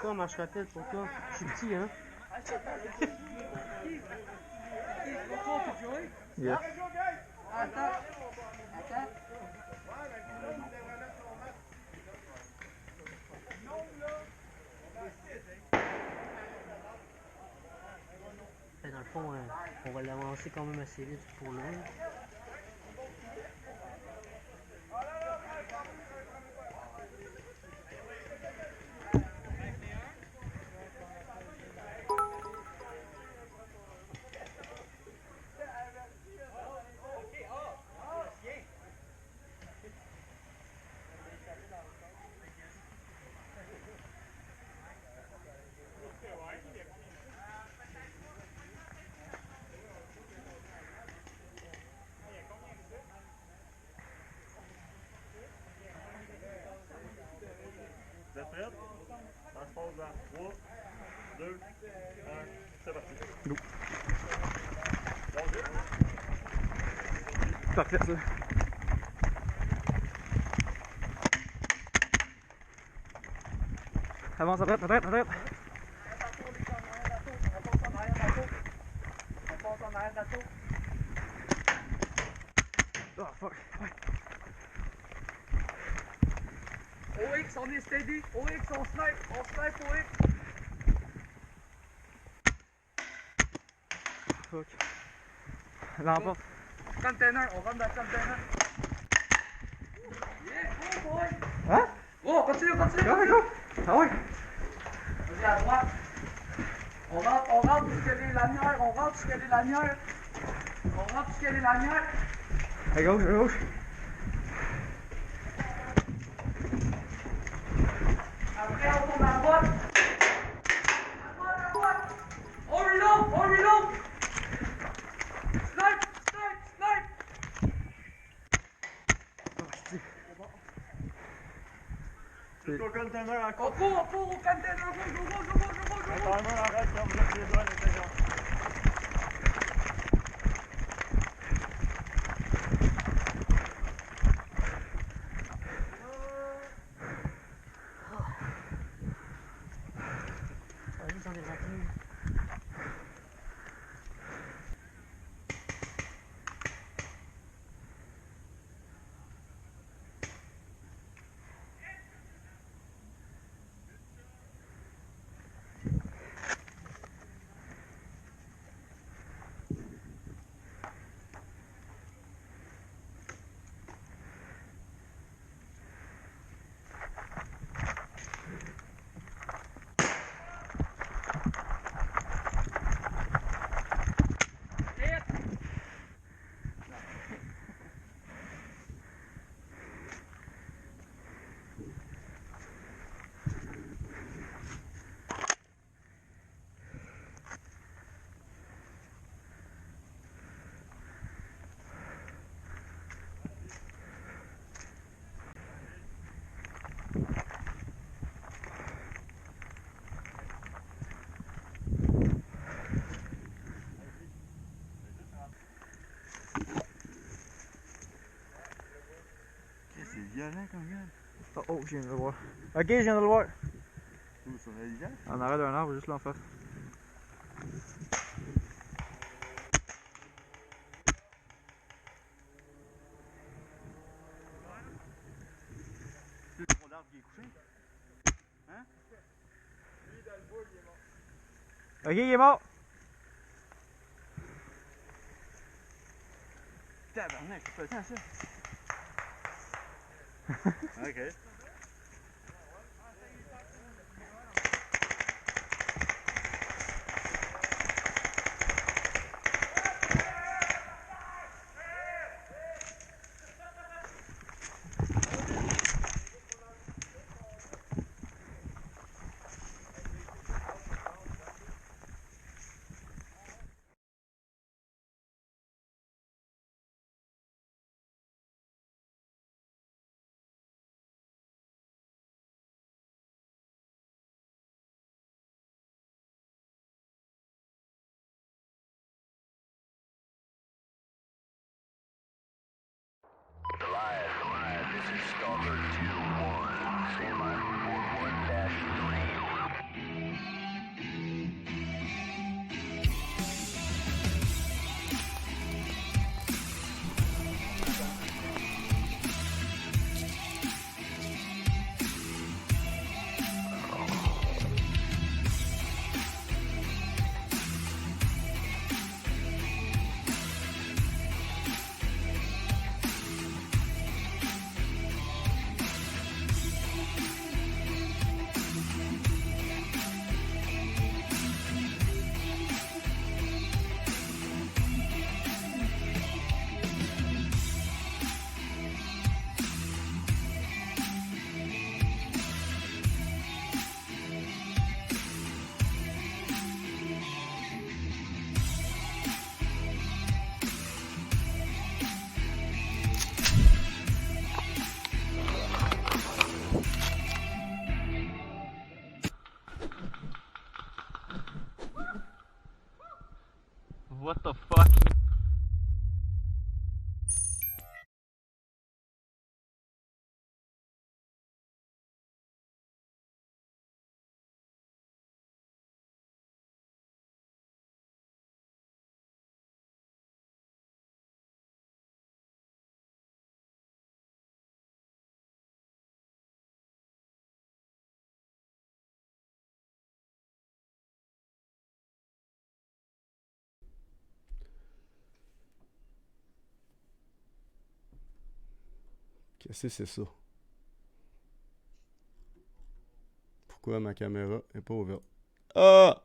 encore ma chatelle pour toi. Je suis petit, hein. Yeah. Attends. Dans le fond, on va l'avancer quand même assez vite pour loin. Vous êtes prêts? Ça se passe dans 3, 2, 1, c'est parti. Go. Bonjour. Parfait ça. Avance, arrête. On passe en arrière d'assaut. Oh fuck. Ouais. OX, on est steady. OX, on snipe OX. Fuck. L'emporte. Container, on rentre dans le container. Yeah, go boy. Hein? Go, continue. Go. Ah ouais. Vas-y, à droite. On rentre jusqu'à les lanières. À gauche. Après, on tourne à droite. On reload. Snipe. Jusqu'au container en On côte. court au container. Go. Le timer arrête quand vous êtes les doigts à l'intérieur. Vas-y, j'en ai raté. C'est violent comme gars. Oh, je viens de le voir. Ok, je viens de le voir. Tout sur la rivière. En arrêt d'un arbre, juste là en face. C'est le gros l'arbre qui est couché. Hein? Lui, dans le bois, il est mort. Ok, il est mort. Tabarnak, c'est pas ça. Ok. This is Stalker 2-1. Stand by for report 1-3. What the fuck? Qu'est-ce que c'est ça? Pourquoi ma caméra est pas ouverte? Ah!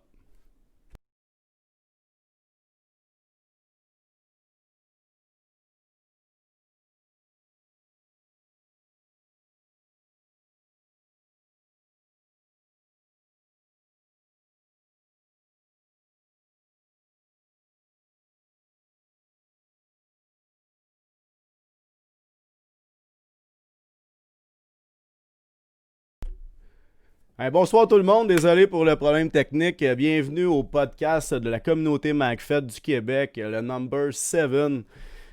Hey, bonsoir tout le monde, désolé pour le problème technique. Bienvenue au podcast de la communauté MacFed du Québec, le number 7.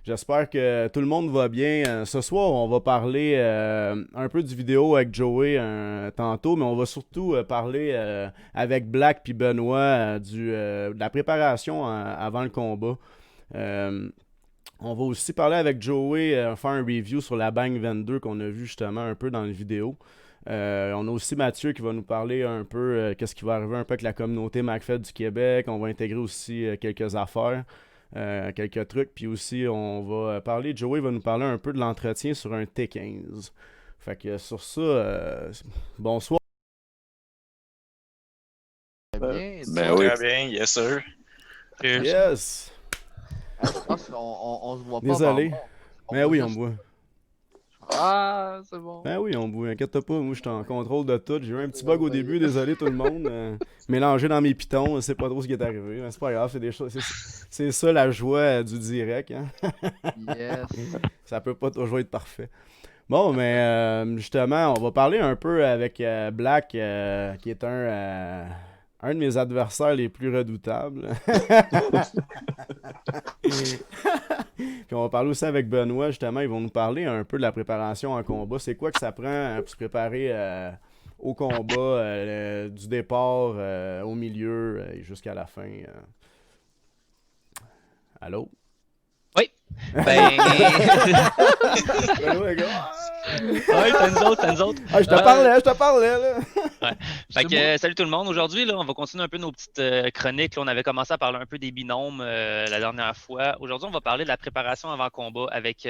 J'espère que tout le monde va bien. Ce soir, on va parler un peu du vidéo avec Joey tantôt, mais on va surtout parler avec Black puis Benoît de la préparation avant le combat. On va aussi parler avec Joey, faire un review sur la Bang 22 qu'on a vu justement un peu dans la vidéo. On a aussi Mathieu qui va nous parler un peu qu'est-ce qui va arriver un peu avec la communauté MacFed du Québec. On va intégrer aussi quelques affaires, quelques trucs. Puis aussi, on va parler, Joey va nous parler un peu de l'entretien sur un T15. Fait que sur ça, bonsoir. Bien, Ben oui. Très bien, yes sir. Yes! Je pense qu'on se voit pas. Désolé. Mais oui, on juste... me voit. Ah, c'est bon. Ben oui, on me voit. Inquiète pas, moi je suis en contrôle de tout. J'ai eu un petit bug au début, désolé tout le monde. Mélangé dans mes pitons, c'est pas trop ce qui est arrivé. Mais c'est pas grave, c'est des choses. C'est ça la joie du direct. Hein? Yes. Ça peut pas toujours être parfait. Bon, mais justement, on va parler un peu avec Black, qui est un de mes adversaires les plus redoutables. Puis on va parler aussi avec Benoît, justement. Ils vont nous parler un peu de la préparation en combat. C'est quoi que ça prend pour se préparer au combat, du départ au milieu et jusqu'à la fin. Allô? Oui. Ben. Allô, les gars? Ouais, t'as nous autres. Ah, je te parlais, là. Ouais. Fait que, salut tout le monde. Aujourd'hui, là, on va continuer un peu nos petites chroniques. Là, on avait commencé à parler un peu des binômes la dernière fois. Aujourd'hui, on va parler de la préparation avant combat avec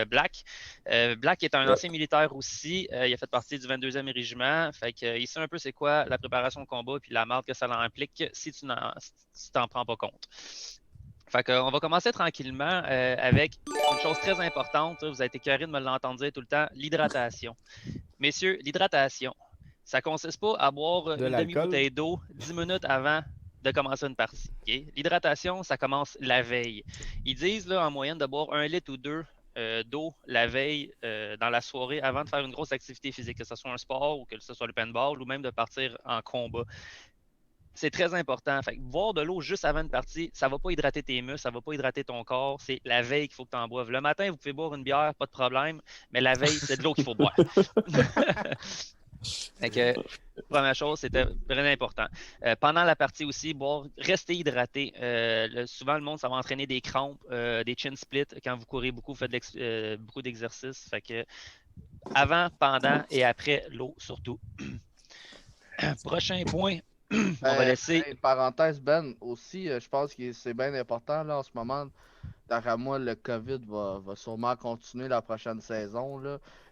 Black. Black est un ancien militaire aussi. Il a fait partie du 22e régiment. Fait que, il sait un peu c'est quoi la préparation au combat puis la merde que ça implique si tu t'en prends pas compte. Fait qu'on va commencer tranquillement avec une chose très importante. Vous avez été carré de me l'entendre dire tout le temps, l'hydratation. Messieurs, l'hydratation, ça consiste pas à boire une demi-bouteille d'eau 10 minutes avant de commencer une partie. Okay? L'hydratation, ça commence la veille. Ils disent là, en moyenne de boire 1 litre ou 2 d'eau la veille dans la soirée avant de faire une grosse activité physique, que ce soit un sport ou que ce soit le paintball ou même de partir en combat. C'est très important. Fait que boire de l'eau juste avant une partie, ça ne va pas hydrater tes muscles, ça ne va pas hydrater ton corps. C'est la veille qu'il faut que tu en boives. Le matin, vous pouvez boire une bière, pas de problème, mais la veille, c'est de l'eau qu'il faut boire. Fait que, première chose, c'était vraiment important. Pendant la partie aussi, rester hydraté. Souvent, le monde, ça va entraîner des crampes, des chin splits quand vous courez beaucoup, vous faites beaucoup d'exercices. Fait que, avant, pendant et après l'eau, surtout. Prochain point. On va laisser. Parenthèse, Ben, aussi, je pense que c'est bien important là, en ce moment. D'après moi, le COVID va sûrement continuer la prochaine saison.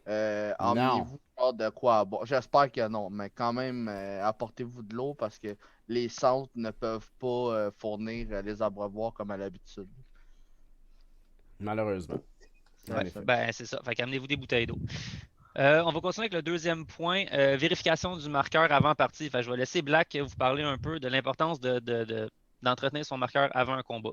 Emmenez-vous de quoi à boire. J'espère que non, mais quand même, apportez-vous de l'eau parce que les centres ne peuvent pas fournir les abreuvoirs comme à l'habitude. Malheureusement. Ouais, ben, c'est ça. Fait qu'amenez-vous des bouteilles d'eau. On va continuer avec le deuxième point, vérification du marqueur avant partie. Enfin, je vais laisser Black vous parler un peu de l'importance d'entretenir son marqueur avant un combat.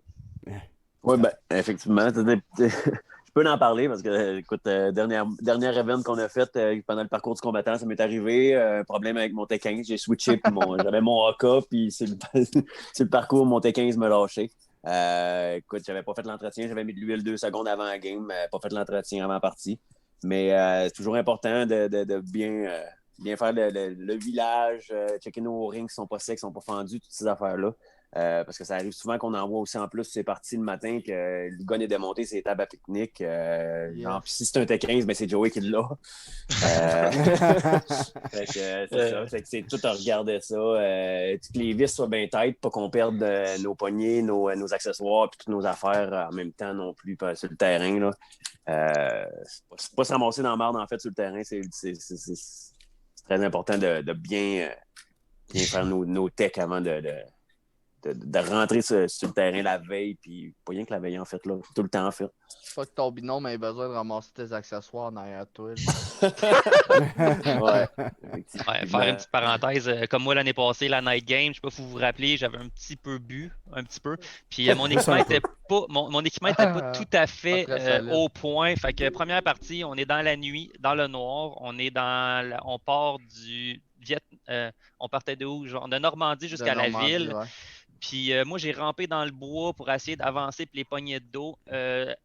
Oui, ben, effectivement. Je peux en parler parce que, écoute, dernière event qu'on a fait pendant le parcours du combattant, ça m'est arrivé. Un problème avec mon T15. J'ai switché, puis j'avais mon AK, puis c'est le parcours, mon T15 m'a lâché. Écoute, j'avais pas fait l'entretien, j'avais mis de l'huile 2 secondes avant la game, pas fait l'entretien avant la partie. Mais c'est toujours important de bien faire le village, checker nos rings qui sont pas secs, qui sont pas fendus, toutes ces affaires-là. Parce que ça arrive souvent qu'on envoie aussi en plus ces parties le matin que le gars est démonté ses tables à pique-nique. Genre, si c'est un T15, ben c'est Joey qui l'a. Fait que, c'est ça. Fait que c'est tout à regarder ça. Que les vis soient bien têtes, pas qu'on perde nos poignées, nos accessoires et toutes nos affaires en même temps non plus sur le terrain. Là. C'est pas se ramasser dans la marde en fait sur le terrain. C'est très important de bien faire nos techs avant de rentrer sur le terrain la veille, puis pas rien que la veille en fait, là, tout le temps en fait. Pas que ton binôme ait besoin de ramasser tes accessoires derrière toi. Ouais. Faire une petite parenthèse, comme moi l'année passée, la night game, je sais pas si vous vous rappelez, j'avais un petit peu bu, puis mon équipement était pas tout à fait au point. Fait que première partie, on est dans la nuit, dans le noir, on part du on partait de où? Genre de Normandie jusqu'à la ville. Ouais. Puis moi, j'ai rampé dans le bois pour essayer d'avancer puis les poignées d'eau.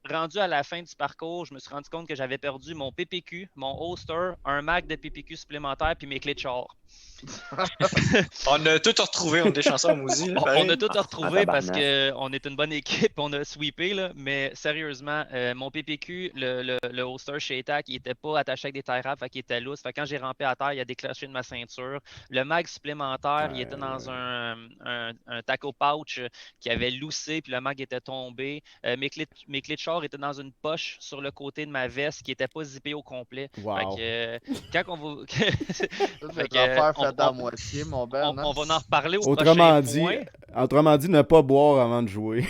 Rendu à la fin du parcours, je me suis rendu compte que j'avais perdu mon PPQ, mon holster, un mag de PPQ supplémentaire puis mes clés de char. On a tout retrouvé, on est des chansons Mouzy. On a tout retrouvé parce qu'on est une bonne équipe, on a sweepé, là, mais sérieusement, mon PPQ, le holster chez ETAC, il était pas attaché avec des tie wraps, fait qu'il était loose. Fait que quand j'ai rampé à terre, il a déclenché de ma ceinture. Le mag supplémentaire, il était dans un taco pouch qui avait loussé, puis le mag était tombé. Mes clés de char étaient dans une poche sur le côté de ma veste qui était pas zippée au complet. Wow. Fait que, quand on va... Fait que à moitié, mon Ben. On va en reparler au autrement prochain point. Autrement dit, ne pas boire avant de jouer.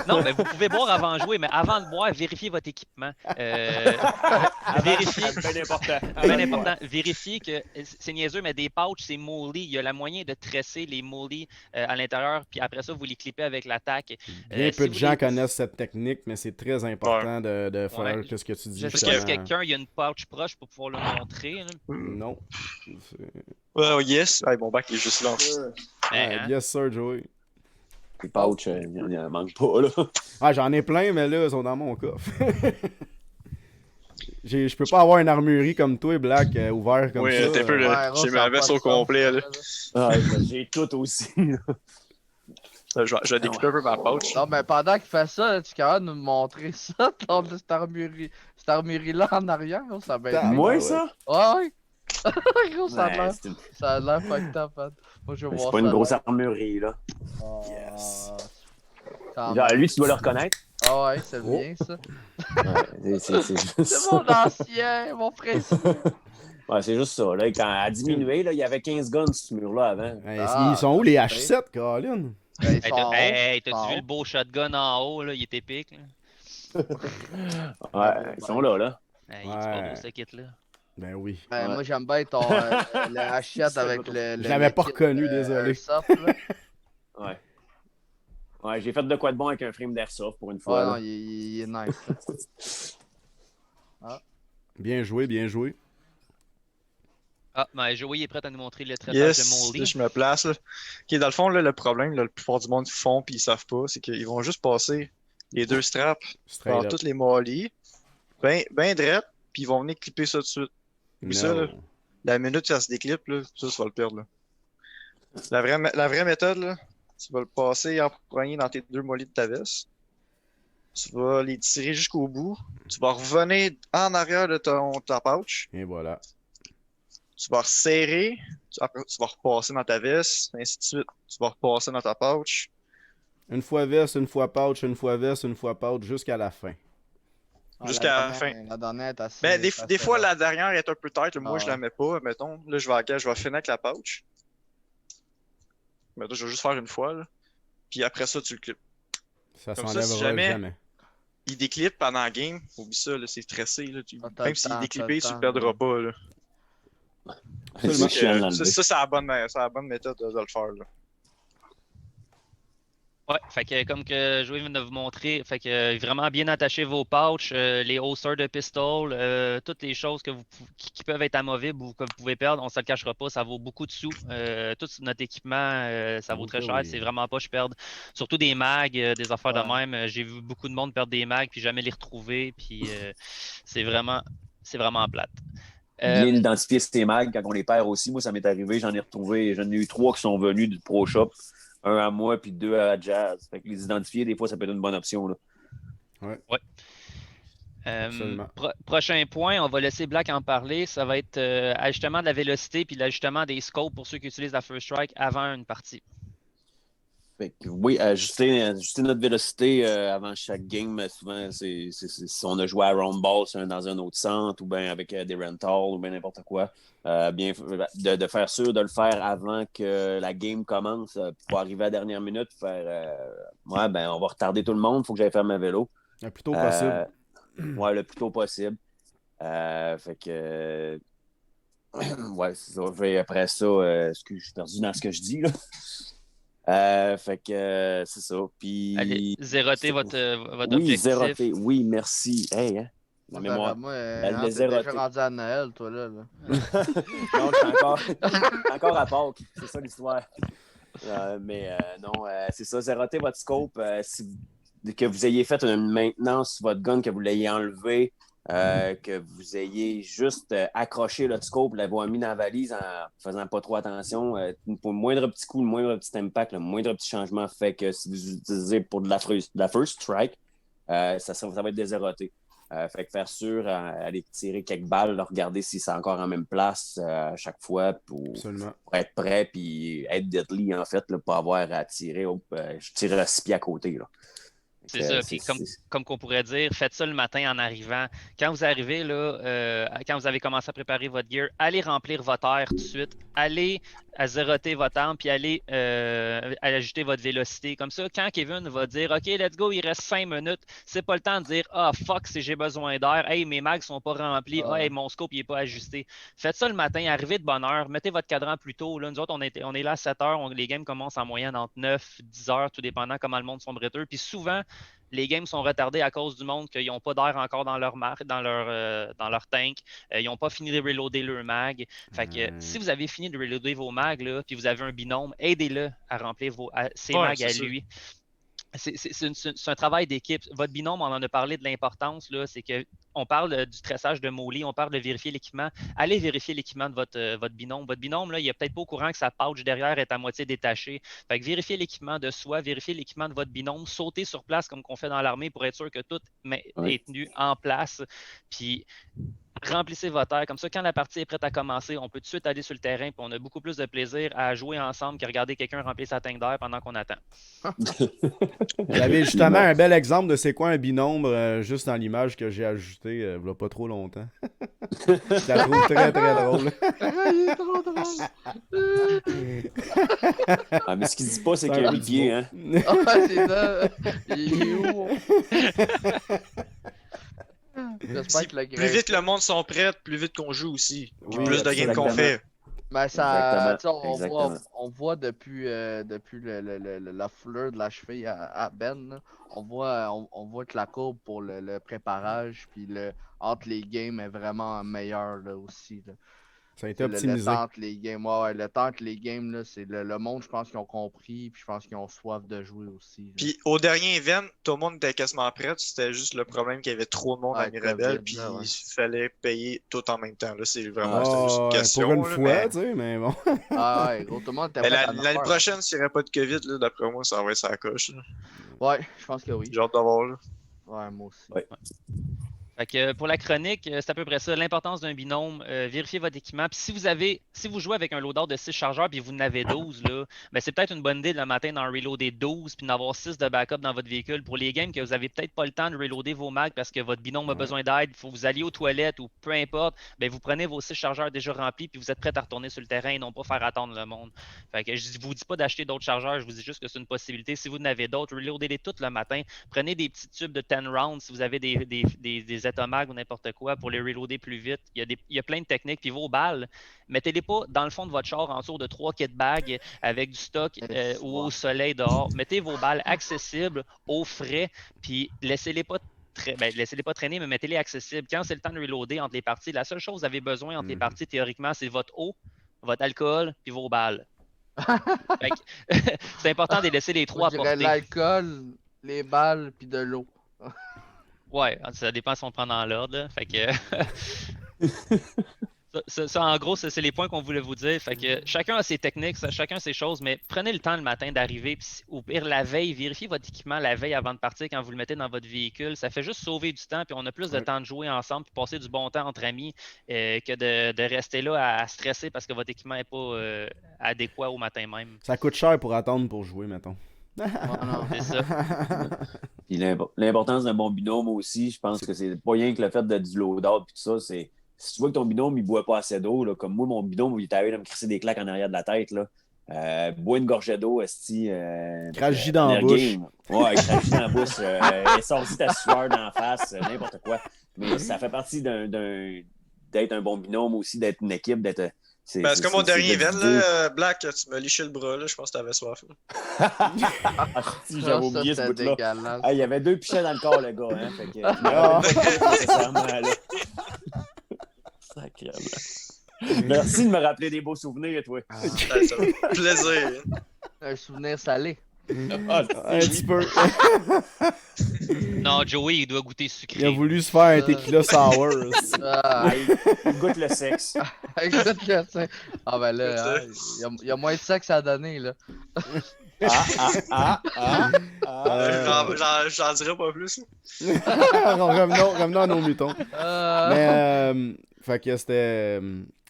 Non, mais vous pouvez boire avant de jouer, mais avant de boire, vérifiez votre équipement. Vérifiez. C'est bien important. Bien important. Vérifiez que c'est niaiseux, mais des pouches, c'est molly. Il y a la moyen de tresser les molly à l'intérieur, puis après ça, vous les clippez avec l'attaque. Bien peu de gens connaissent cette technique, mais c'est très important de faire ce que tu dis. Je sais pas si quelqu'un il y a une pouch proche pour pouvoir le montrer. Là. Non. Yes. Hey, mon bac est juste là. Yes, sir, Joey. Les pouches, il en manque pas, là. Ah, j'en ai plein, mais là, ils sont dans mon coffre. Je peux pas avoir une armurerie comme toi, Black, ouvert comme ça. Oui, t'es peu là. J'ai ma veste au complet, là. Ah, j'ai tout aussi, là. Je vais découper un peu ma pouch. Non, mais pendant qu'il fait ça, tu es capable de nous montrer ça, cette armurerie-là en arrière, gros, ça va être... Moi, ça? Ouais. Gros, ça a l'air fucked up, man. Moi, je vais voir ça. C'est pas une grosse armurerie, là. Yes. Genre, lui, tu dois le reconnaître. Ah ouais, c'est le mien, ça. Ouais, c'est mon ancien, mon précieux. Ouais, c'est juste ça. Là, quand a diminué, là, il y avait 15 guns sur ce mur-là avant. Ils sont où les H7, Colin? Hey, t'as-tu vu le beau shotgun en haut, là? Il est épique, là. Ouais, ils sont là. Il est pas beau, ce kit-là. Ben oui. Moi, j'aime bien ton le H7 avec le... Je l'avais pas reconnu, désolé. Ouais. Ouais, j'ai fait de quoi de bon avec un frame d'airsoft pour une fois. Ouais, non, il est nice. Bien joué, bien joué. Ah, mais Joey est prêt à nous montrer le traitement de Molly. Je me place. Là. Okay, dans le fond, là, le problème, là, la plupart du monde font puis ils savent pas, c'est qu'ils vont juste passer les deux straps par toutes les mollies, ben drette, puis ils vont venir clipper ça tout de suite. Puis ça, là, la minute que ça se déclippe, là, ça, tu vas le perdre. Là. La vraie méthode, là, tu vas le passer en premier dans tes deux mollies de ta veste. Tu vas les tirer jusqu'au bout. Tu vas revenir en arrière de ta pouch. Et voilà. Tu vas resserrer. Après, tu vas repasser dans ta veste. Ainsi de suite. Tu vas repasser dans ta pouch. Une fois veste, une fois pouch, une fois veste, une fois pouch, jusqu'à la fin. Jusqu'à la fin. La dernière est assez... Ben, des fois, la dernière est un peu tête. Moi, je la mets pas. Mettons, là, je vais finir avec la pouch. Mettons, je vais juste faire une fois. Là. Puis après ça, tu le clips. Ça comme s'enlèvera ça, si jamais il déclippe pendant le game, oublie ça, là, c'est stressé. Là, même s'il est déclippé, tu le perdras pas. Là. Ça, c'est la bonne méthode de le faire. Là. Ouais, fait que comme que Joey vient de vous montrer, fait que vraiment bien attacher vos pouches, les holsters de pistol, toutes les choses qui peuvent être amovibles ou que vous pouvez perdre, on se le cachera pas, ça vaut beaucoup de sous. Tout notre équipement, ça vaut très cher, c'est vraiment pas je perde. Surtout des mags, des affaires de même. J'ai vu beaucoup de monde perdre des mags puis jamais les retrouver, puis c'est vraiment plate. Bien identifier ces mags quand on les perd aussi. Moi, ça m'est arrivé, j'en ai eu 3 qui sont venus du Pro Shop. Un à moi, puis 2 à Jazz. Fait que les identifier, des fois, ça peut être une bonne option. Là. Ouais. Prochain point, on va laisser Black en parler. Ça va être ajustement de la vélocité puis l'ajustement des scopes pour ceux qui utilisent la First Strike avant une partie. Fait que, oui, ajuster notre vélocité avant chaque game, souvent, si on a joué à Roundball dans un autre centre ou bien avec des rentals ou bien n'importe quoi. Bien de faire sûr de le faire avant que la game commence pour arriver à la dernière minute, on va retarder tout le monde, il faut que j'aille faire ma vélo. Le plus tôt possible. Ouais, le plus tôt possible. Fait que ouais, c'est ça. Après ça, je suis perdu dans ce que je dis là. Fait que c'est ça. Puis. Allez, zéroter votre objectif. Oui, zéroter. Oui, merci. Hey, hein. La mémoire. Moi, le t'es déjà rendu à Noël, toi, là. Non, je suis encore à Pâques. C'est ça l'histoire. Non, c'est ça. Zéroter votre scope. Que vous ayez fait une maintenance sur votre gun, que vous l'ayez enlevé, que vous ayez juste accroché le scope, l'avoir mis dans la valise en faisant pas trop attention. Pour le moindre petit coup, le moindre petit impact, le moindre petit changement fait que si vous utilisez pour de la first strike, ça va être dézéroté. Fait que faire sûr, aller tirer quelques balles, regarder si c'est encore en même place à chaque fois pour être prêt puis être deadly en fait, là, pas avoir à tirer. Je tire à 6 pieds à côté. Là. C'est ça. Puis comme qu'on pourrait dire, faites ça le matin en arrivant. Quand vous arrivez, là, quand vous avez commencé à préparer votre gear, allez remplir votre air tout de suite. Allez à zéroter votre arme, puis allez ajuster votre vélocité. Comme ça, quand Kevin va dire « OK, let's go, il reste 5 minutes », c'est pas le temps de dire « Ah, fuck, si j'ai besoin d'air. Hey, mes mags sont pas remplis. Ah, hey, mon scope, il est pas ajusté. » Faites ça le matin, arrivez de bonne heure. Mettez votre cadran plus tôt. Là, nous autres, on est là à 7 heures. Les games commencent en moyenne entre 9 10 heures, tout dépendant comment le monde sont bretteux. Puis souvent, les games sont retardés à cause du monde qu'ils n'ont pas d'air encore dans leur tank. Ils n'ont pas fini de reloader leur mag. Fait que si vous avez fini de reloader vos mags, là, puis vous avez un binôme, aidez-le à remplir ses mags à lui. C'est un travail d'équipe. Votre binôme, on en a parlé de l'importance, là, c'est qu'on parle du tressage de molly, on parle de vérifier l'équipement. Allez vérifier l'équipement de votre binôme. Votre binôme, là, il n'est peut-être pas au courant que sa pouch derrière est à moitié détachée. Fait que vérifiez l'équipement de soi, vérifiez l'équipement de votre binôme, sautez sur place comme qu'on fait dans l'armée pour être sûr que tout est tenu en place. Puis remplissez votre air. Comme ça, quand la partie est prête à commencer, on peut tout de suite aller sur le terrain et on a beaucoup plus de plaisir à jouer ensemble qu'à regarder quelqu'un remplir sa tank d'air pendant qu'on attend. J'avais justement un bel exemple de c'est quoi un binôme juste dans l'image que j'ai ajoutée il n'y a pas trop longtemps. Je la trouve très très drôle. Il est trop drôle. Mais ce qu'il dit pas, c'est qu'il y a 8 pieds. Hein? C'est ça. Il est où? Plus vite le monde sont prêts, plus vite qu'on joue aussi. Puis plus de games qu'on fait. Ben ça, on voit depuis la fleur de la cheville à Ben, là, on voit que la courbe pour le préparage puis entre les games est vraiment meilleure là, aussi. Là. Ça a été optimisé. Le temps entre les games, le temps entre les games, là, c'est le monde, je pense qu'ils ont compris, puis je pense qu'ils ont soif de jouer aussi. Là. Puis au dernier event, tout le monde était quasiment prêt. C'était juste le problème qu'il y avait trop de monde à Mirabel, puis il fallait payer tout en même temps. Là, c'est vraiment juste une question. Pour une fois, tu sais, mais bon. Gros, tout le monde était prêt. L'année prochaine, s'il n'y aurait pas de COVID, là, d'après moi, ça va être sa coche. Là. Ouais, je pense que oui. J'ai hâte d'avoir, là. Ouais, moi aussi. Ouais. Fait que pour la chronique, c'est à peu près ça. L'importance d'un binôme, vérifiez votre équipement. Puis si vous jouez avec un loadout de 6 chargeurs puis vous en avez 12, là, ben c'est peut-être une bonne idée le matin d'en reloader 12 puis d'en avoir 6 de backup dans votre véhicule pour les games que vous avez peut-être pas le temps de reloader vos mags parce que votre binôme a besoin d'aide, il faut que vous alliez aux toilettes ou peu importe, ben vous prenez vos 6 chargeurs déjà remplis puis vous êtes prêts à retourner sur le terrain et non pas faire attendre le monde. Fait que je vous dis pas d'acheter d'autres chargeurs, je vous dis juste que c'est une possibilité. Si vous en avez d'autres, reloadez-les toutes le matin. Prenez des petits tubes de 10 rounds si vous avez des Zetomag ou n'importe quoi pour les reloader plus vite. Il y a plein de techniques. Puis vos balles, mettez-les pas dans le fond de votre char en dessous de 3 kit bags avec du stock ou au soleil dehors. Mettez vos balles accessibles, au frais, puis laissez-les pas laissez-les pas traîner, mais mettez-les accessibles. Quand c'est le temps de reloader entre les parties, la seule chose que vous avez besoin entre les parties, théoriquement, c'est votre eau, votre alcool, puis vos balles. C'est important de les laisser les trois à portée. L'alcool, les balles, puis de l'eau. Ouais, ça dépend si on prend dans l'ordre. Fait que. Ça, en gros, c'est les points qu'on voulait vous dire. Fait que chacun a ses techniques, chacun ses choses, mais prenez le temps le matin d'arriver, ou pire la veille, vérifiez votre équipement la veille avant de partir quand vous le mettez dans votre véhicule. Ça fait juste sauver du temps, puis on a plus de temps de jouer ensemble, puis passer du bon temps entre amis que de rester là à stresser parce que votre équipement n'est pas adéquat au matin même. Ça coûte cher pour attendre pour jouer, mettons. C'est ça. Puis l'importance d'un bon binôme aussi, je pense que c'est pas rien que le fait de du load-out puis tout ça, c'est si tu vois que ton binôme il boit pas assez d'eau, là, comme moi, mon binôme, il est arrivé à me crisser des claques en arrière de la tête. Là. Bois une gorgée d'eau, esti. Crache-j dans la bouche. Ouais, crache-j dans la bouche. Sorti ta sueur dans la face, n'importe quoi. Mais ça fait partie d'être un bon binôme aussi, d'être une équipe, d'être. C'est comme mon dernier event, là, Black, tu m'as liché le bras, là, je pense que t'avais soif. Si, j'avais oublié ce bout-là. Il y avait 2 pichets dans le corps, le gars. Hein, fait que, nécessairement, là. Merci de me rappeler des beaux souvenirs, toi. Ça fait plaisir. Un souvenir salé. Un petit peu. Non, Joey, il doit goûter sucré. Il a voulu se faire un tequila sour. Il goûte le sexe. Il goûte le sexe. Ah ben là, il y a moins de sexe à donner, là. J'en dirais pas plus. Revenons à nos moutons. Mais, fait que c'était...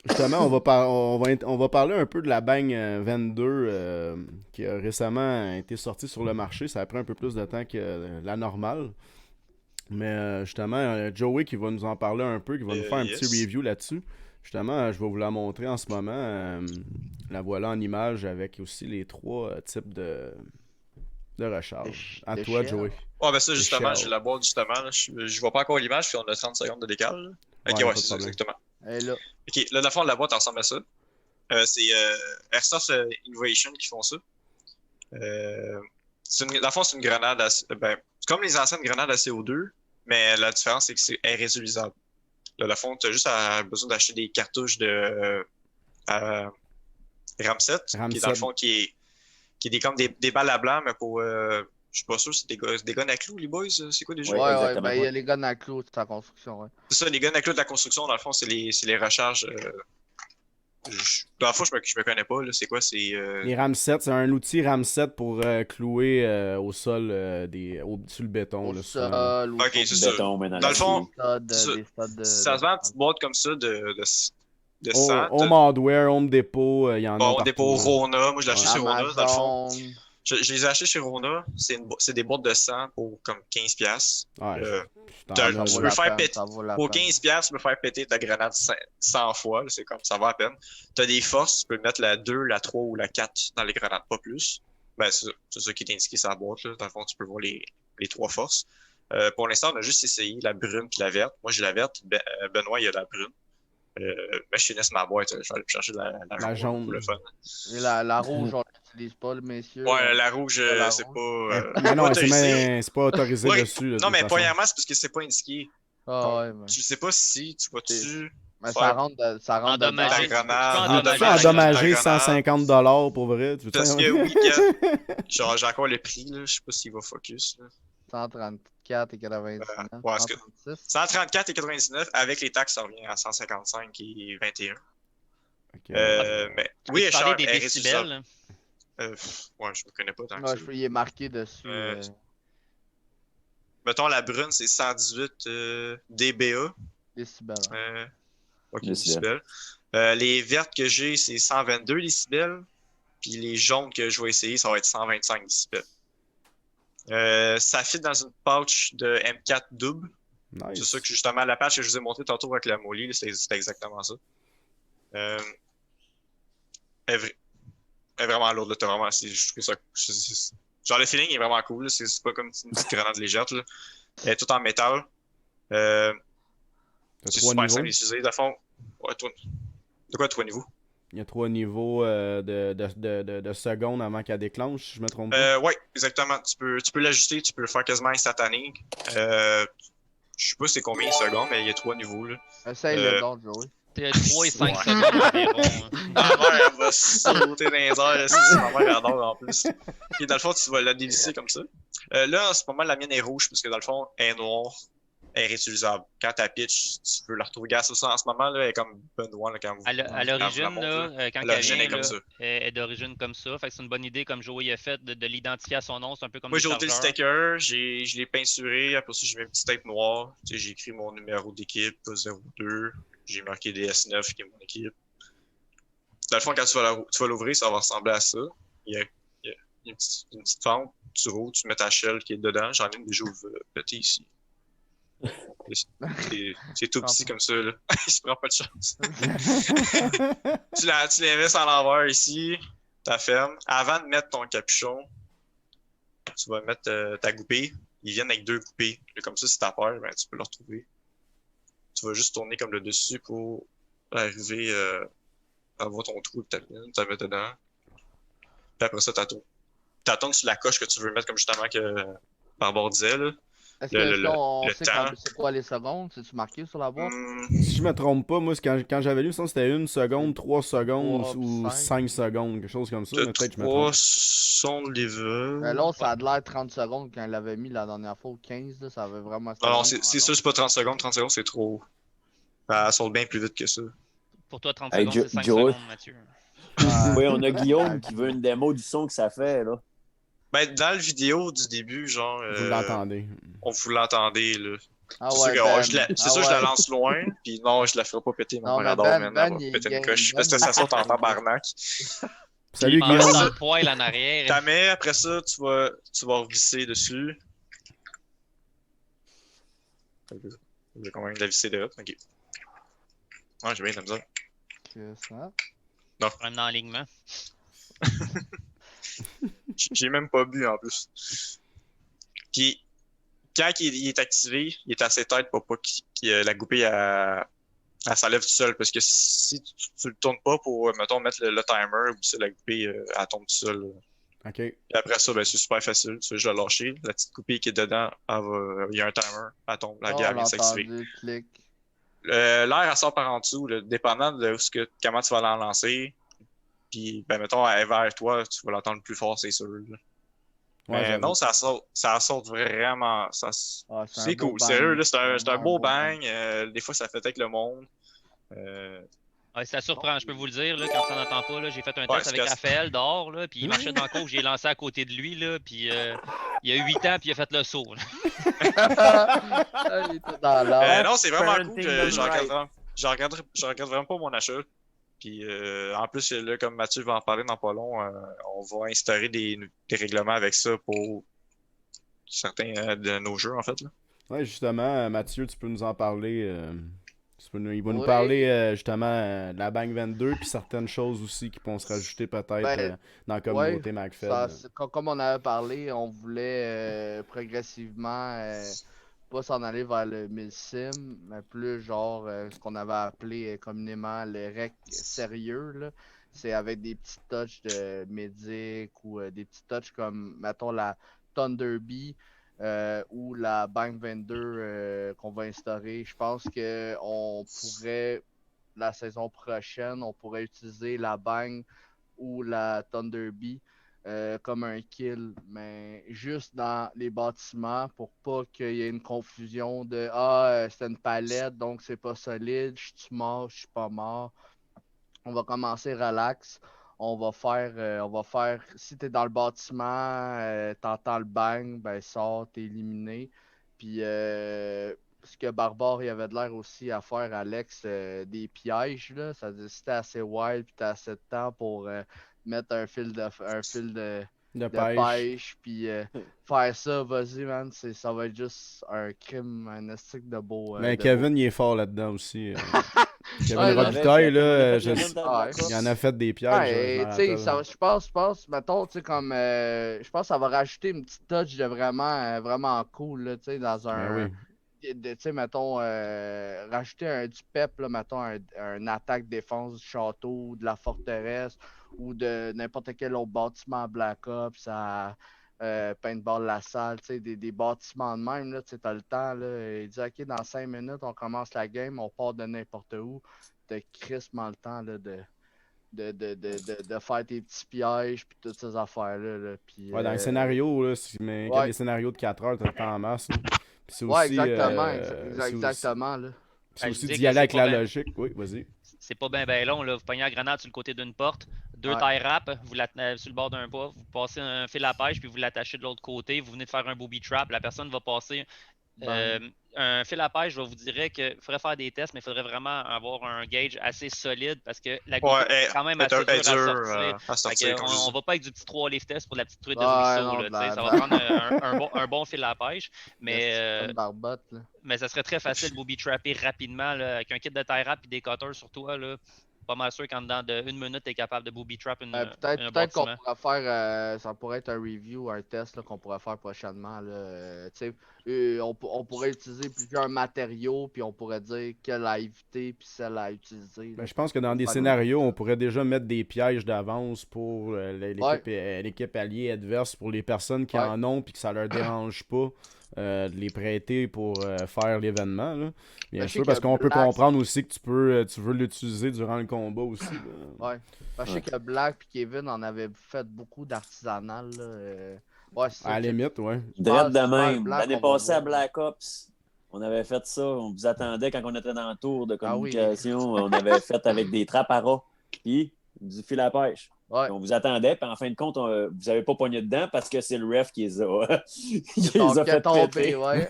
Justement, on va parler un peu de la Bang 22 qui a récemment été sortie sur le marché. Ça a pris un peu plus de temps que la normale. Mais justement, Joey qui va nous en parler un peu, qui va nous faire un petit review là-dessus. Justement, je vais vous la montrer en ce moment. La voilà en image avec aussi les 3 types de recharge. À toi, Joey. Ouais, ben ça, justement, je vais la boire justement. Là. Je vois pas encore l'image, puis on a 30 secondes de décal. Là. Ok, ouais, c'est ça, exactement. Là. Ok, là, dans le fond, la boîte ressemble à ça. C'est Airsoft Innovation qui font ça. Dans le fond, c'est une grenade c'est comme les anciennes grenades à CO2, mais la différence, c'est que c'est réutilisable. Là, dans le fond, tu as juste besoin d'acheter des cartouches de Ramset, qui est dans le fond, qui est comme des balles à blanc, mais pour... je suis pas sûr, c'est des guns à clous, les boys? C'est quoi déjà? Ouais, ben il y a les guns à clous de la construction, ouais. C'est ça, les guns à clous de la construction, dans le fond, c'est les recharges. Dans le fond, je me connais pas, là. C'est quoi? C'est. Les Ramset, c'est un outil Ramset pour clouer au sol sur le béton. Au sol, ok, c'est ça. Dans le fond, ça se vend en petite boîte comme ça de 100. Home Hardware, Home Depot, il y en a. Home Depot, Rona. Moi, je l'ai acheté chez Rona, dans le fond. Amazon. Je les ai achetés chez Rona. C'est des boîtes de 100 pour comme 15$. Ouais, tu peux faire péter. Pour 15$, tu peux faire péter ta grenade 100 fois. C'est comme ça va à peine. Tu as des forces, tu peux mettre la 2, la 3 ou la 4 dans les grenades, pas plus. Ben, c'est ça qui est indiqué sur la boîte. Là. Dans le fond, tu peux voir les 3 forces. Pour l'instant, on a juste essayé la brune puis la verte. Moi, j'ai la verte. Benoît, il a la brune. Mais je finisse ma boîte, je vais aller chercher la jaune pour le fun. Et la rouge, on l'utilise pas, le messieurs. Ouais, la rouge, c'est pas. Mais non, c'est pas autorisé dessus. Là, non, mais premièrement, c'est parce que c'est pas indiqué. Ah ouais, mais... Tu sais pas si tu vas-tu. Mais ça rentre endommagé. Endommagé 150$ pour vrai. Parce que oui, genre, j'ai encore le prix, là. Je sais pas s'il va focus. Là. 134,99. Ouais, 134,99 avec les taxes, ça revient à 155 et 21. Okay. Mais oui, je parlais des décibels. Ouais, je me connais pas tant que ça. Il est marqué dessus. Mettons, la brune, c'est 118 dBA. Décibels. Ok, décibels. Les vertes que j'ai, c'est 122 décibels. Puis les jaunes que je vais essayer, ça va être 125 décibels. Ça fit dans une pouch de M4 double. Nice. C'est ça que justement, la patch que je vous ai montré tantôt avec la molly, c'était exactement ça. Elle est vraiment lourde, là. T'as vraiment, je trouve ça. Genre, le feeling est vraiment cool. C'est pas comme une petite grenade légère. Là. Elle est tout en métal. T'as C'est 3 super niveaux? simple à utiliser. De fond, ouais, de quoi 3 niveaux? Il y a 3 niveaux de secondes avant qu'elle déclenche, si je me trompe pas. Ouais, exactement. Tu peux l'ajuster, tu peux le faire quasiment instantané. Je sais pas c'est combien de secondes, mais il y a 3 niveaux, là. Essaye le don, Joey. T'es 3 et 5 Ouais. secondes environ. Hein. Ma mère, elle va sauter dans les airs, si ma mère adore en plus. Puis dans le fond, tu vas la dévisser comme ça. Là, en ce moment, la mienne est rouge, parce que dans le fond, elle est noire. Elle est réutilisable. Quand tu pitch, tu peux la retrouver gaz. Ça, en ce moment, là, elle est comme Benoît, là, quand vous. À l'origine, quand vous la montrez. là, quand À l'origine, elle elle est vient, comme là, ça. elle est d'origine comme ça. Fait que c'est une bonne idée, comme Joey a fait, de l'identifier à son nom. C'est un peu comme Moi, les j'ai ôté le chargeurs. sticker, je l'ai peinturé. Après ça, j'ai mis un petit tape noir. Tu sais, j'ai écrit mon numéro d'équipe, 02. J'ai marqué DS9, qui est mon équipe. Dans le fond, quand tu vas l'ouvrir, ça va ressembler à ça. Il y a une petite fente, tu roules, tu mets ta shell qui est dedans. J'en ai déjà petit ici. C'est tout petit comme ça, là. Il se prend pas de chance. tu l'investes à l'envers ici, ta ferme. Avant de mettre ton capuchon, tu vas mettre ta goupille. Ils viennent avec 2 goupilles. Et comme ça, si t'as peur, ben, tu peux le retrouver. Tu vas juste tourner comme le dessus pour arriver à avoir ton trou de ta mine, tu la mets dedans. Puis après ça, t'attends sur la coche que tu veux mettre, comme justement que Barbare disait, là. Est-ce qu'on le sait temps. c'est quoi les secondes? C'est-tu marqué sur la boîte? Si je me trompe pas, moi, quand j'avais lu, c'était 1 seconde, 3 secondes 3, ou 5 secondes, quelque chose comme ça. Mais peut-être que je me 3 trompe. sont de level. L'autre, ça a de l'air 30 secondes quand elle l'avait mis la dernière fois, ou 15, là, ça avait vraiment... Non, c'est sûr, c'est pas 30 secondes. 30 secondes, c'est trop. Elle saute bien plus vite que ça. Pour toi, 30 Hey, secondes, c'est 5 Joey. secondes, Mathieu. Oui, on a Guillaume qui veut une démo du son que ça fait, là. Ben, dans le vidéo du début, genre. Vous l'entendez. Vous l'entendez, là. Ah C'est ouais, sûr, Ben. c'est sûr, je la lance loin, puis non, je la ferai pas péter. Ma Non, mère mais adore, Ben, man. Ben, Elle il va péter gagne, une coche. Ben, Parce que ça il saute en gagne. tabarnak. Salut Il mange dans Guillaume. le poil en arrière. Ta mets, après ça, tu vas revisser dessus. J'ai quand même la visser de ok. Ah, j'ai bien de la misère. Que ça? Un enlignement. J'ai même pas bu en plus. Puis, quand il est activé, il est assez tête pour pas que la goupille elle s'enlève tout seul. Parce que si tu le tournes pas pour, mettons, mettre le timer, ou si la goupille elle tombe tout seul. Ok. Et après ça, ben, c'est super facile. Tu vas juste la lâcher. La petite goupille qui est dedans, il y a un timer, elle tombe. La guerre vient de s'activer. Clic. L'air, elle sort par en dessous, là, dépendant de comment tu vas l'en lancer. Puis, ben, mettons, elle est vers toi, tu vas l'entendre plus fort, c'est sûr. Là. Ouais, Mais j'avoue. non, ça saute vraiment. C'est cool, sérieux, là, c'est un beau bang. Des fois, ça fait avec le monde. Ouais, ça surprend, je peux vous le dire, là, quand tu n'en entends pas. Là, j'ai fait un test c'est avec que- Raphaël dehors, là, puis il marchait dans le cours, j'ai lancé à côté de lui, là, puis il y a 8 ans, puis il a fait le saut. Là. Il était dans l'or. Non, c'est vraiment Parenting cool. done Je regarde vraiment pas mon achat. Puis en plus, là, comme Mathieu va en parler dans pas long, on va instaurer des règlements avec ça pour certains de nos jeux, en fait. Là. Ouais, justement, Mathieu, tu peux nous en parler. Il va nous Oui. parler justement de la Bang 22 puis certaines choses aussi qui vont se rajouter peut-être Ben, dans la communauté MagFed. Comme on avait parlé, on voulait progressivement pas s'en aller vers le 1000 sim, mais plus genre ce qu'on avait appelé communément le rec sérieux. Là. C'est avec des petits touches de médic ou des petits touches comme, mettons, la Thunder Bee. Ou la Bang 22 qu'on va instaurer. Je pense que on pourrait, la saison prochaine, on pourrait utiliser la Bang ou la Thunder Bee comme un kill, mais juste dans les bâtiments pour pas qu'il y ait une confusion de c'est une palette, donc c'est pas solide, je suis mort, je suis pas mort. On va commencer relax. On va faire, si t'es dans le bâtiment, t'entends le bang, ben sors, t'es éliminé. Puis ce que Barbare il avait de l'air aussi à faire, Alex, des pièges, là. Ça veut dire si t'es assez wild puis t'as assez de temps pour mettre un fil de pêche, puis faire ça, vas-y, man, ça va être juste un crime, un estique de beau. Mais de Kevin, beau. il est fort là-dedans aussi. Kevin Ouais, Robitaille, là, Ouais. il en a fait des pièges. Ouais, je m'en tu sais, rappelle. je pense, mettons, tu sais, comme, je pense que ça va rajouter une petite touch de vraiment cool, là, tu sais, dans un, Ben oui. Tu sais, mettons, rajouter du pep, là, mettons, un attaque-défense du château, de la forteresse ou de n'importe quel autre bâtiment Black Ops, à Paintball la salle, tu sais, des bâtiments de même, là, tu sais, t'as le temps, là, il dit, OK, dans 5 minutes, on commence la game, on part de n'importe où, t'as crissement le temps, là, de faire tes petits pièges puis toutes ces affaires-là. Là, puis, Ouais, dans les scénarios, là, mais quand ouais. les scénarios de 4 heures, t'as le temps en masse. Là. Puis c'est Ouais, aussi, exactement. c'est Exactement, là. C'est Je aussi dis d'y que aller c'est avec pas la ben- logique. Oui, vas-y. C'est pas bien long, là. Vous pognez la grenade sur le côté d'une porte, deux Ouais. tie wraps, vous la tenez sur le bord d'un bois, vous passez un fil à pêche, puis vous l'attachez de l'autre côté, vous venez de faire un booby trap, la personne va passer un fil à pêche. Je vous dirais qu'il faudrait faire des tests, mais il faudrait vraiment avoir un gauge assez solide parce que la GoPro est quand même assez dure à sortir. On va pas avec du petit 3 lift test pour la petite truite de ruisseau. Ça va prendre un bon fil à pêche, mais mais ça serait très facile de booby trapper rapidement là, avec un kit de tie wrap et des cutters sur toi. Là. Pas mal sûr qu'en dedans de 1 minute, tu es capable de booby trap un peut-être qu'on pourrait faire, ça pourrait être un review, un test qu'on pourrait faire prochainement. On pourrait utiliser plusieurs matériaux, puis on pourrait dire quelle à éviter, puis celle à utiliser. Ben, je pense que dans des scénarios, on pourrait déjà mettre des pièges d'avance pour l'équipe alliée adverse, pour les personnes qui en ont, puis que ça leur dérange pas. De les prêter pour faire l'événement. Là. Bien sûr, parce qu'on peut comprendre aussi que tu veux l'utiliser durant le combat aussi. Là. Ouais. Je sais que Black et Kevin en avaient fait beaucoup d'artisanal. Ouais, à la limite, ouais. Drette de même. L'année passée à Black Ops, on avait fait ça. On vous attendait quand on était dans le tour de communication. On avait fait avec des trappes à rats puis du fil à pêche. Ouais. On vous attendait, puis en fin de compte, vous n'avez pas pogné dedans parce que c'est le ref qui les a, fait tomber. Ouais.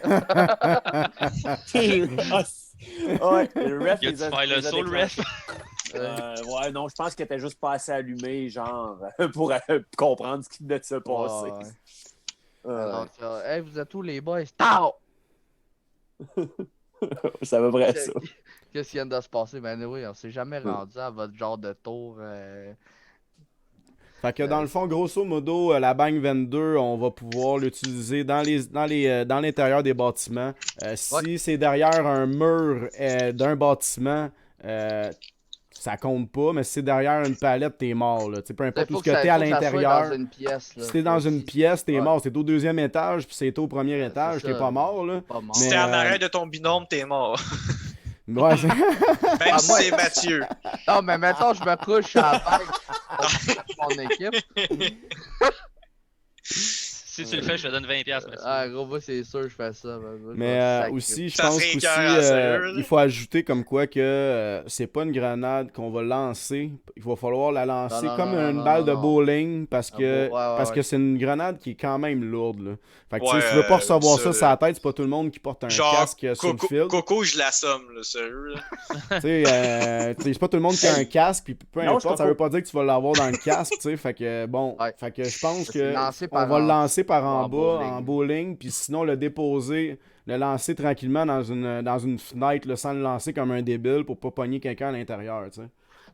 Ouais, le ref il a faire le saut, le ref. Ouais, non, je pense qu'il était juste pas assez allumé, genre, pour comprendre ce qui venait de se passer. Donc, hey, vous êtes tous les boys? Tao! Ça va vrai, ça. Qu'est-ce qui vient de se passer? Ben oui, on s'est jamais rendu à votre genre de tour. Fait que dans le fond, grosso modo, la Bang 22, on va pouvoir l'utiliser dans l'intérieur des bâtiments. Si c'est derrière un mur d'un bâtiment, ça compte pas, mais si c'est derrière une palette, t'es mort. Là. Peu importe où ce que t'es à l'intérieur. Si t'es dans une pièce, t'es mort. Si t'es au 2e étage, puis c'est au 1er étage, t'es pas mort. Là. Si t'es en arrêt de ton binôme, t'es mort. Ouais, même si c'est Mathieu. Non, mais maintenant, je me couche à la vague mon équipe. Si tu le fais, je te donne 20$. Ah, gros, moi, c'est sûr, je fais ça. Mais aussi, je pense qu'il faut ajouter comme quoi que c'est pas une grenade qu'on va lancer. Il va falloir la lancer comme une balle de bowling parce que c'est une grenade qui est quand même lourde. Là. Fait que si tu veux pas recevoir ça sur la tête, c'est pas tout le monde qui porte un casque sur le fil. Coco, je l'assomme, là, sérieux. C'est pas tout le monde qui a un casque, puis peu importe, ça veut pas dire que tu vas l'avoir dans le casque. Fait que bon, fait que je pense que on va le lancer par en bas, en bowling, puis sinon le lancer tranquillement dans une fenêtre, là, sans le lancer comme un débile pour pas pogner quelqu'un à l'intérieur, tu sais.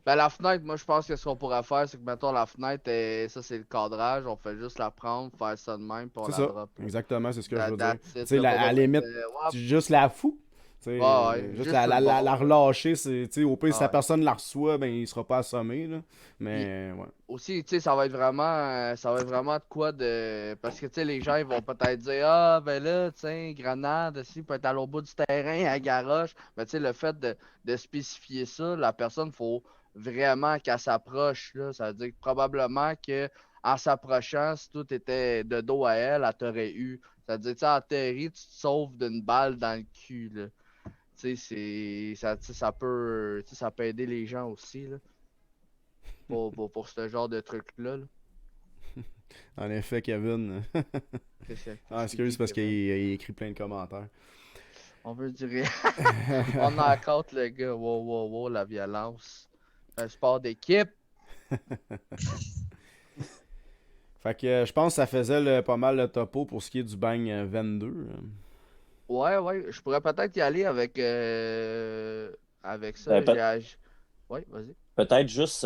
Ben la fenêtre, moi je pense que ce qu'on pourrait faire, c'est que mettons la fenêtre, ça c'est le cadrage, on fait juste la prendre, faire ça de même, puis on la drop. Exactement, c'est ce que je veux dire. Tu sais, à la limite, juste la fou. Juste la relâcher, au pire, si la personne la reçoit, ben il sera pas assommé. Là. Mais ouais. Aussi, ça va être vraiment de quoi de. Parce que les gens ils vont peut-être dire ah ben là, grenade, peut être à l'autre bout du terrain, à garoche. Mais le fait de spécifier ça, la personne, faut vraiment qu'elle s'approche. Là. Ça veut dire que probablement que en s'approchant, si tout était de dos à elle, elle t'aurait eu. Ça veut dire que en théorie, tu te sauves d'une balle dans le cul. Là. Ça peut aider les gens aussi là, pour ce genre de truc-là. Là. En effet, Kevin. Excuse parce qu'il écrit plein de commentaires. On veut dire. On encadre le gars. Wow, la violence. Un sport d'équipe. Fait que je pense que ça faisait pas mal le topo pour ce qui est du Bang 22. Ouais, je pourrais peut-être y aller avec ça. Ouais, vas-y. Peut-être juste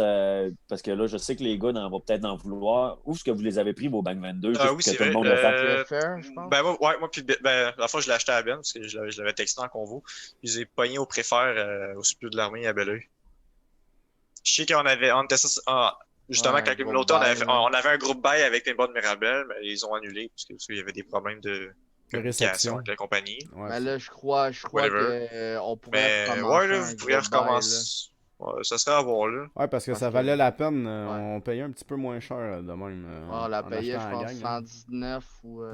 parce que là, je sais que les gars vont peut-être en vouloir. Où est-ce que vous les avez pris, vos Bang 22, juste Ah pour oui, que c'est tout le vrai. monde le fasse? Je pense. Ben, moi, puis, la fois, je l'ai acheté à Ben, parce que je l'avais texté en convo. Je les ai pognés au préfère, au supérieur de l'armée à Belleuil. Je sais on était justement, Ouais, quand la groupe communauté, bail, là. on avait un groupe bail avec les bonnes Mirabel, mais ils ont annulé, parce qu'il y avait des problèmes de communication réception. avec la compagnie. Ouais, Mais là, je crois Whatever. que on pourrait Mais, recommencer ouais, là, un vous pourriez groupe bail, là. recommencer. Ouais, ça serait à voir, là. Ouais, parce que Parce ça que- valait la peine. Ouais. On payait un petit peu moins cher de même. On l'a en payé, je achetant la pense, gang, hein. 119 ou. Ouais.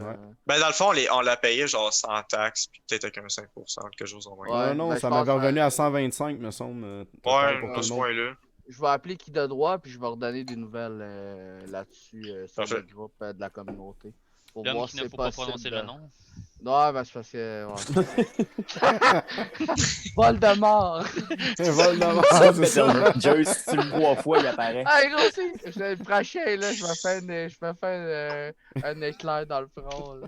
Ben, dans le fond, on l'a payé genre sans taxe, puis peut-être avec un 5%, quelque chose en moins. Ouais, Non, ben, ça je m'avait pense revenu que- à 125, me semble. Total, Ouais, pour tout dans le ce monde. point-là. Je vais appeler qui de droit, puis je vais redonner des nouvelles là-dessus sur Parfait. le groupe de la communauté. Pour L'homme voir qui si ne c'est faut pas possible. prononcer le nom. Non, ben c'est parce que. Ouais. Voldemort! Voldemort, Ça, c'est ça. Joe, si tu le 3 fois, il apparaît. Ah, gros, aussi! Le prochain, là, je me fais un éclair dans le front, là.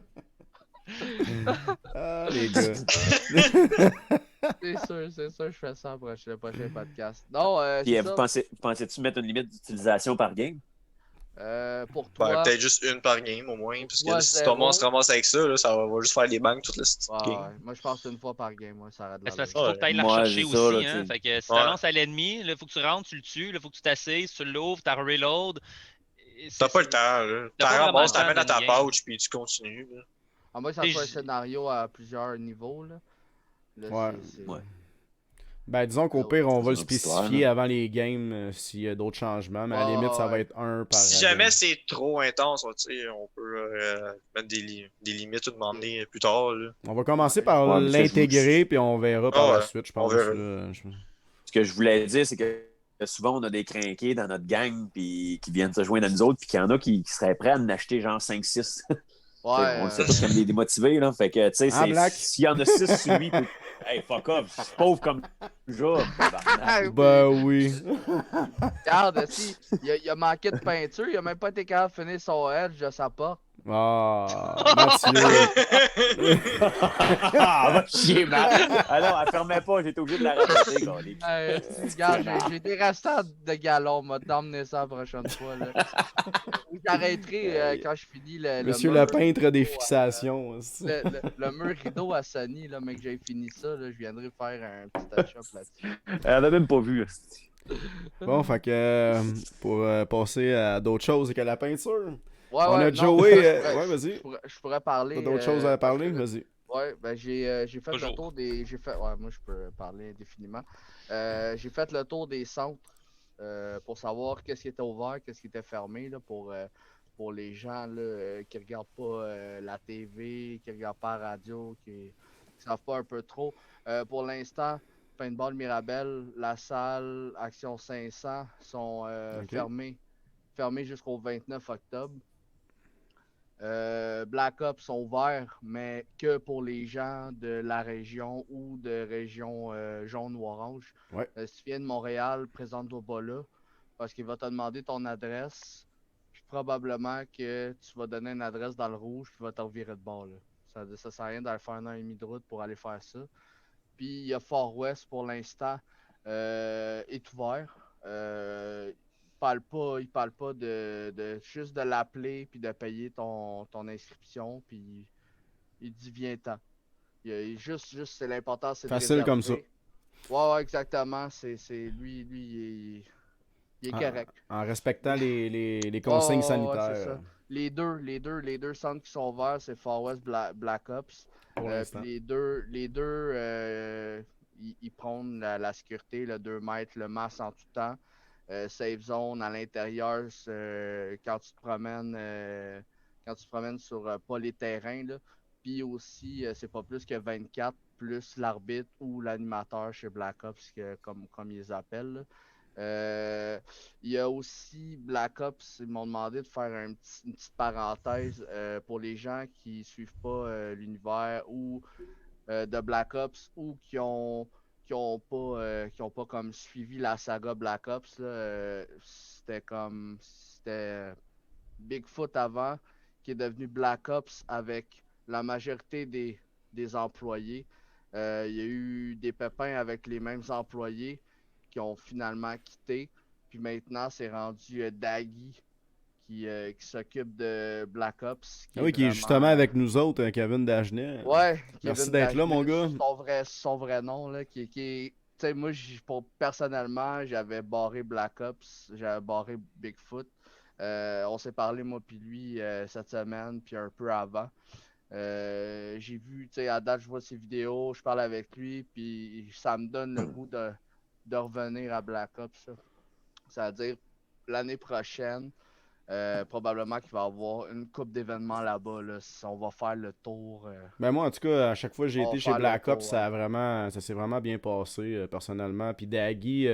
Ah, les gars. C'est sûr, je fais ça pour le prochain podcast. Non, Puis c'est vous ça. pensez-tu mettre une limite d'utilisation par game? Pour Ben, toi. peut-être juste une par game au moins, parce que Toi, là, si zéro. tout le monde se ramasse avec ça, là, ça va juste faire des bangs toute la Ouais, game. ouais. Moi, je pense une fois par game, moi, ça arrête de C'est la parce qu'il faut que tu ailles la Moi, rechercher c'est ça, aussi. là, Hein? tu sais. Fait que si tu Ouais. lances à l'ennemi, il faut que tu rentres, tu le tues, il faut que tu t'assises, tu l'ouvres, tu reload. T'as pas le temps, là. T'as T'en pas vraiment ramasses, le temps t'amènes à ta d'une game. pouch, puis tu continues. Là. À moi, ça Et fait un j- scénario à plusieurs niveaux, là. Là, Ouais. c'est- Ouais. Ben, disons qu'au Ça, pire, on c'est va le une autre histoire, spécifier là. avant les games s'il y a d'autres changements, mais à la Ouais, limite, ça va ouais. être un par Si game. jamais c'est trop intense, on peut mettre des limites ou demander plus tard. Là. On va commencer par Ouais, mais ce que je l'intégrer, puis on verra par Ah la ouais, suite, je on pense. verra. Là. Ce que je voulais dire, c'est que souvent, on a des crinqués dans notre gang puis qui viennent se joindre à nous autres, puis qu'il y en a qui seraient prêts à en acheter genre 5-6. Ouais, On le sait tous comme des démotivés, là. Fait que, tu sais, Ah, Black? s'il y en a 6 sur lui, puis... Hey, fuck off, je suis pauvre comme job. Ben oui. Regarde, si, il a manqué de peinture, il a même pas été capable de finir son edge de sa porte. Ah, Mathieu. Ah, va chier, Matt. Ah non, elle fermait pas, j'étais obligé de la répéter, gars. Regarde, j'ai des restants de galons, m'a t'emmener ça la prochaine fois. Là. J'arrêterai quand je finis Monsieur mur le peintre des rideau fixations. le mur rideau à Sony, là, mais que j'ai fini ça, là, je viendrai faire un petit touch-up là-dessus. Elle avait même pas vu. Bon, fait que pour passer à d'autres choses que la peinture, Ouais, on ouais, a non, Joey. je vas-y. je pourrais parler. T'as d'autres choses à parler? Vas-y. Ouais, ben j'ai fait Toujours. le tour des. Ouais, moi je peux parler indéfiniment. J'ai fait le tour des centres pour savoir qu'est-ce qui était ouvert, qu'est-ce qui était fermé là, pour les gens là, qui regardent pas la TV, qui regardent pas la radio, qui savent pas un peu trop. Pour l'instant, Paintball Mirabel, la salle, Action 500 sont Ok. fermés jusqu'au 29 octobre. Black Ops sont ouverts, mais que pour les gens de la région ou de région jaune ou orange. Ouais. Si tu viens de Montréal, présente-toi pas là, parce qu'il va te demander ton adresse. Puis probablement que tu vas donner une adresse dans le rouge, puis il va te revirer de bord. Là. Ça sert à rien d'aller faire 1 an et demi de route pour aller faire ça. Puis il y a Fort West pour l'instant est ouvert. Il parle pas de juste de l'appeler puis de payer ton inscription puis il dit viens-t'en. Juste c'est l'important c'est de Facile comme ça. réserver. Ouais, exactement, c'est lui il est correct. En respectant les consignes Ouais, c'est sanitaires. ça. Les deux centres qui sont ouverts, c'est Far West Black Ops. Pour l'instant. Puis les deux ils prônent la sécurité, le 2 mètres, le masque en tout temps. Safe zone à l'intérieur quand tu te promènes sur pas les terrains. Là. Puis aussi, c'est pas plus que 24 plus l'arbitre ou l'animateur chez Black Ops, comme ils les appellent. Là. Il y a aussi Black Ops, ils m'ont demandé de faire une petite parenthèse pour les gens qui suivent pas l'univers ou de Black Ops ou qui ont pas comme suivi la saga Black Ops. C'était Bigfoot avant qui est devenu Black Ops avec la majorité des employés. Il y a eu des pépins avec les mêmes employés qui ont finalement quitté. Puis maintenant, c'est rendu Daggy qui s'occupe de Black Ops. Ah oui, qui est justement avec nous autres, Kevin Dagenet. Ouais, merci d'être là, mon gars. Son vrai nom, là, qui est... Tu sais, moi, personnellement, j'avais barré Black Ops, j'avais barré Bigfoot. On s'est parlé, moi puis lui, cette semaine, puis un peu avant. J'ai vu, tu sais, à date, je vois ses vidéos, je parle avec lui, puis ça me donne le goût de revenir à Black Ops. C'est-à-dire, l'année prochaine, probablement qu'il va y avoir une coupe d'événements là-bas. Là, on va faire le tour. Ben moi, en tout cas, à chaque fois que j'ai été chez Black Ops, ouais. ça s'est vraiment bien passé, personnellement. Puis Daggy,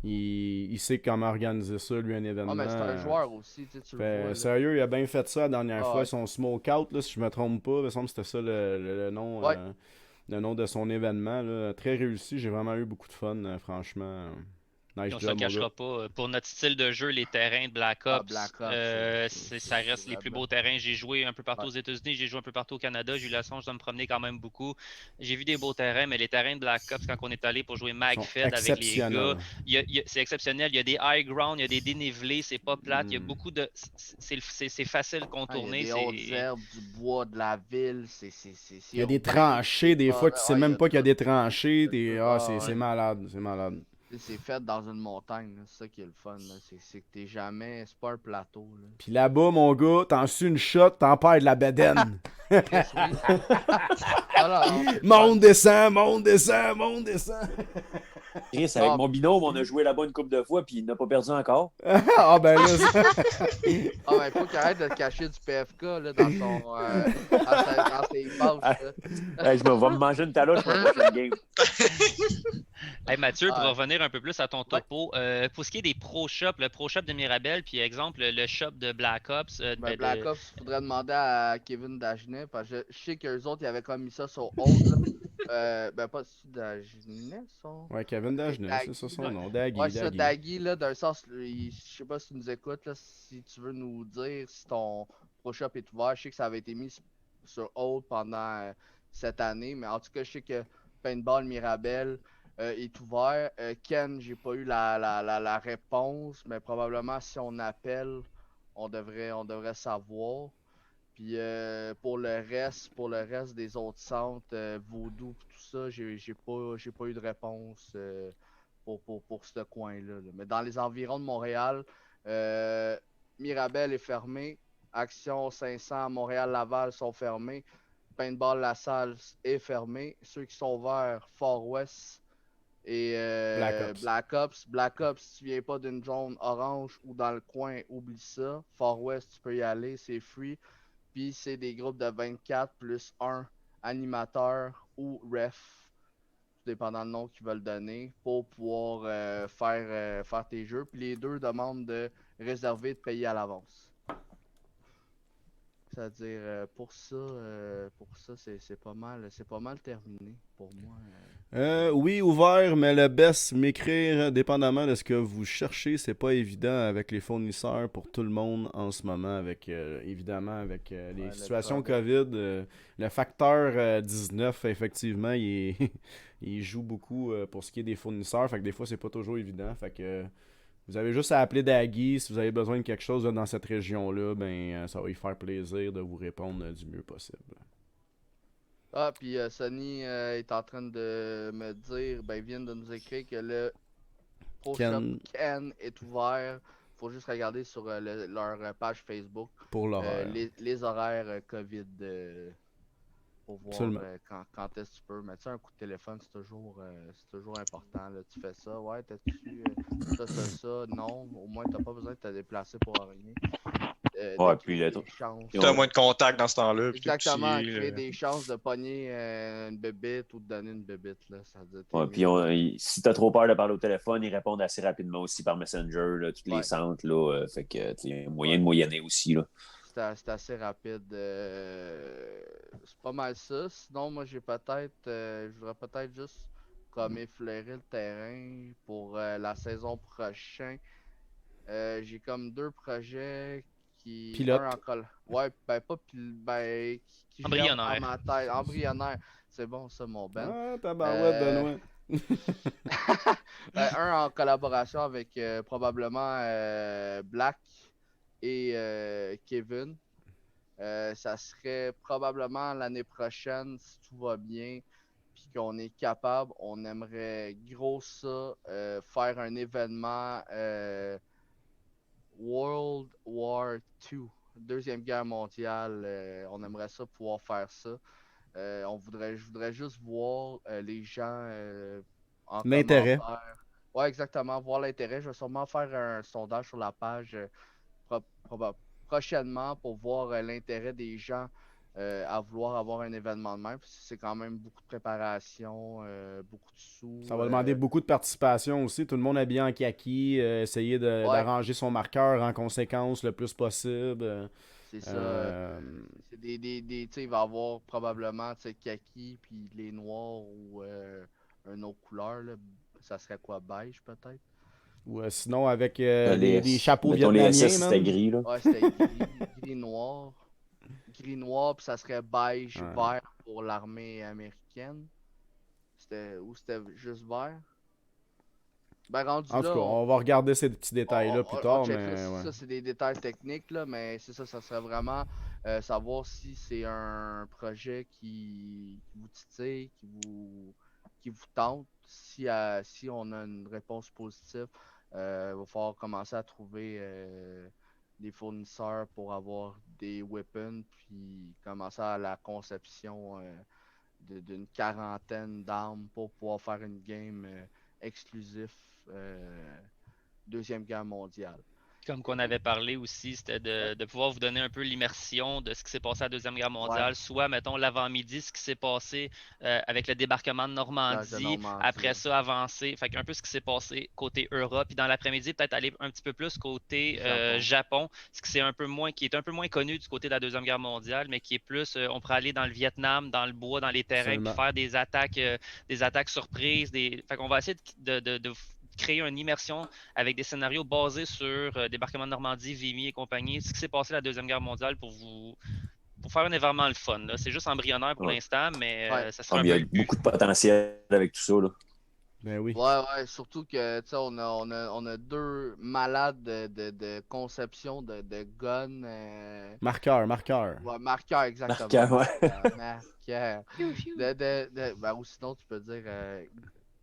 il sait comment organiser ça, lui, un événement. Ah, mais c'est un joueur aussi, tu le vois. Sérieux, il a bien fait ça la dernière fois. Son Smokeout, là, si je me trompe pas, il me semble que c'était ça le nom, le nom de son événement. Là. Très réussi, j'ai vraiment eu beaucoup de fun, franchement. Nice on ne se cachera pas. Pour notre style de jeu, les terrains de Black Ops, ça reste les plus beaux terrains. J'ai joué un peu partout aux États-Unis, j'ai joué un peu partout au Canada. J'ai eu la chance de me promener quand même beaucoup. J'ai vu des beaux terrains, mais les terrains de Black Ops, quand on est allé pour jouer MagFed avec les gars, c'est exceptionnel. Il y a des high ground, il y a des dénivelés, c'est pas plate. Il y a beaucoup de. C'est facile de contourner. Il y a des hautes herbes, du bois, de la ville. Il y a des tranchées, des fois, tu sais même pas qu'il y a des tranchées. C'est malade, c'est malade. C'est fait dans une montagne, c'est ça qui est le fun. C'est que t'es jamais. C'est pas un plateau. Là. Puis là-bas, mon gars, t'en sues une shot, t'en perds de la bedaine. Monte, descend, monte, descend, monte, descend. Chris, avec mon binôme, on a joué là-bas une couple de fois, puis il n'a pas perdu encore. Ah ben là, ça... ben faut qu'il arrête de cacher du PFK là, dans son dans ses pages. Je vais me manger une taloche pour la prochaine game. Hey Mathieu, pour revenir un peu plus à ton topo, pour ce qui est des pro shops, le pro shop de Mirabel, puis exemple le shop de Black Ops. Black Ops, il faudrait demander à Kevin Dagenet, parce que je sais qu'eux autres, ils avaient comme mis ça sur Hold. Pas si Dagenet, son. Ouais, Kevin Dagenet, c'est ça son nom. Daggy. Ouais, c'est Daggy, là, d'un sens, je sais pas si tu nous écoutes, là, si tu veux nous dire si ton pro shop est ouvert. Je sais que ça avait été mis sur Hold pendant cette année, mais en tout cas, je sais que Paintball Mirabel est ouvert. Ken, j'ai pas eu la réponse, mais probablement si on appelle, on devrait savoir. Puis pour le reste des autres centres, Voodoo et tout ça, j'ai pas eu de réponse pour ce coin-là. Là. Mais dans les environs de Montréal, Mirabel est fermé. Action 500 Montréal-Laval sont fermés. Paintball La Salle est fermé. Ceux qui sont ouverts, Far West et Black Ops, si tu viens pas d'une zone orange ou dans le coin, oublie ça. Far West, tu peux y aller, c'est free. Puis c'est des groupes de 24 plus 1 animateur ou ref, dépendant du nom qu'ils veulent donner, pour pouvoir faire tes jeux. Puis les deux demandent de réserver, de payer à l'avance. C'est-à-dire, pour ça c'est pas mal terminé pour moi. Oui, ouvert, mais le best, m'écrire, dépendamment de ce que vous cherchez, c'est pas évident avec les fournisseurs pour tout le monde en ce moment, avec évidemment avec les situations COVID. Le facteur 19, effectivement, il joue beaucoup pour ce qui est des fournisseurs, fait que des fois, c'est pas toujours évident, fait que... Vous avez juste à appeler Daggy si vous avez besoin de quelque chose dans cette région-là, ça va lui faire plaisir de vous répondre du mieux possible. Ah, puis Sonny est en train de me dire, il vient de nous écrire que le Pro Shop Ken est ouvert. Faut juste regarder sur leur page Facebook pour les horaires COVID pour voir quand est-ce que tu peux. Mais tu sais, un coup de téléphone, c'est toujours important. Là. Tu fais ça, ouais, t'as-tu ça, non. Au moins, t'as pas besoin de te déplacer pour rien. Ouais, puis t'as moins de contact dans ce temps-là. Exactement, créer des chances de pogner une bébite ou de donner une bébite. Là, ça veut dire, ouais, puis si t'as trop peur de parler au téléphone, ils répondent assez rapidement aussi par Messenger, là, tous les centres. Là, fait que il y a moyen de moyenner aussi. Là. C'est assez rapide. C'est pas mal ça. Sinon, moi, je voudrais peut-être juste comme effleurer le terrain pour la saison prochaine. J'ai comme 2 projets qui... Pilote. Ouais, pas qui embryonnaire. à ma tête. Embryonnaire. C'est bon ça, mon Ben. Ah, tabarouette, Benoît. Un en collaboration avec probablement Black et Kevin. Ça serait probablement l'année prochaine, si tout va bien, puis qu'on est capable, on aimerait gros ça, faire un événement World War II, Deuxième Guerre mondiale. On aimerait ça pouvoir faire ça. Je voudrais juste voir les gens en L'intérêt. commentaire. Ouais, exactement, voir l'intérêt. Je vais sûrement faire un sondage sur la page prochainement pour voir l'intérêt des gens à vouloir avoir un événement de même. C'est quand même beaucoup de préparation, beaucoup de sous. Ça va demander beaucoup de participation aussi. Tout le monde habillé en kaki, essayer d'arranger son marqueur en conséquence le plus possible. C'est ça. C'est il va y avoir probablement kaki puis les noirs ou une autre couleur. Là. Ça serait quoi, beige peut-être? Ou sinon avec des chapeaux vietnamiens. Les SS, c'était gris, là. Ouais, c'était gris noir. Gris noir, puis ça serait beige vert pour l'armée américaine. C'était juste vert? Ben, rendu en tout là, cas, on va regarder ces petits détails-là plus tard. Mais, ça, c'est des détails techniques, là, mais c'est ça serait vraiment savoir si c'est un projet qui vous titille, qui vous tente. Si on a une réponse positive, il va falloir commencer à trouver des fournisseurs pour avoir des weapons, puis commencer à la conception d'une quarantaine d'armes pour pouvoir faire une game exclusive Deuxième Guerre mondiale. Comme qu'on avait parlé aussi, c'était de pouvoir vous donner un peu l'immersion de ce qui s'est passé à la Deuxième Guerre mondiale, soit, mettons, l'avant-midi, ce qui s'est passé avec le débarquement de Normandie, après ça, avancer, fait un peu ce qui s'est passé côté Europe, puis dans l'après-midi, peut-être aller un petit peu plus côté Japon, ce qui est un peu moins connu du côté de la Deuxième Guerre mondiale, mais qui est plus, on pourrait aller dans le Vietnam, dans le bois, dans les terrains, puis faire des attaques surprises, fait qu'on va essayer de créer une immersion avec des scénarios basés sur débarquement de Normandie, Vimy et compagnie, ce qui s'est passé à la Deuxième Guerre mondiale pour faire un événement le fun. C'est juste embryonnaire pour l'instant, mais ça sera il y a beaucoup de potentiel avec tout ça. Là. Ben oui. Ouais, surtout que on a deux malades de conception de guns. Marqueur. Ouais, marqueur, exactement. Marqueur, ouais. Marqueur. Ben, ou sinon, tu peux dire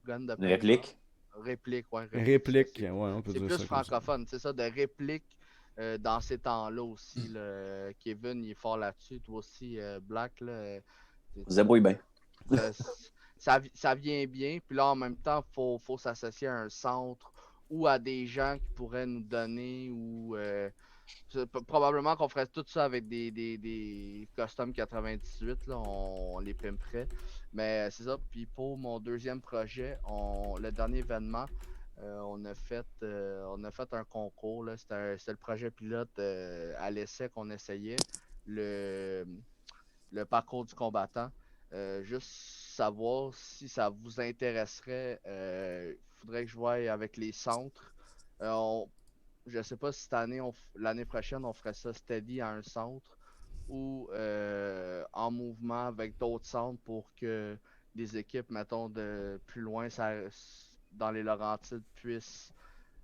gun de réplique. Réplique, ouais. Réplique, ouais, on peut dire ça. C'est plus francophone, c'est ça, de réplique dans ces temps-là aussi. Là. Kevin, il est fort là-dessus. Toi aussi, Black, là. Vous débrouillez bien. Ça vient bien. Puis là, en même temps, faut s'associer à un centre ou à des gens qui pourraient nous donner ou. Probablement qu'on ferait tout ça avec des Custom 98, là, on les pimperait. Mais c'est ça. Puis pour mon deuxième projet, le dernier événement, on a fait un concours. C'était le projet pilote à l'essai qu'on essayait. Le parcours du combattant. Juste savoir si ça vous intéresserait. Il faudrait que je voie avec les centres. Je sais pas si cette année, l'année prochaine, on ferait ça steady à un centre ou en mouvement avec d'autres centres pour que des équipes, mettons, de plus loin dans les Laurentides puissent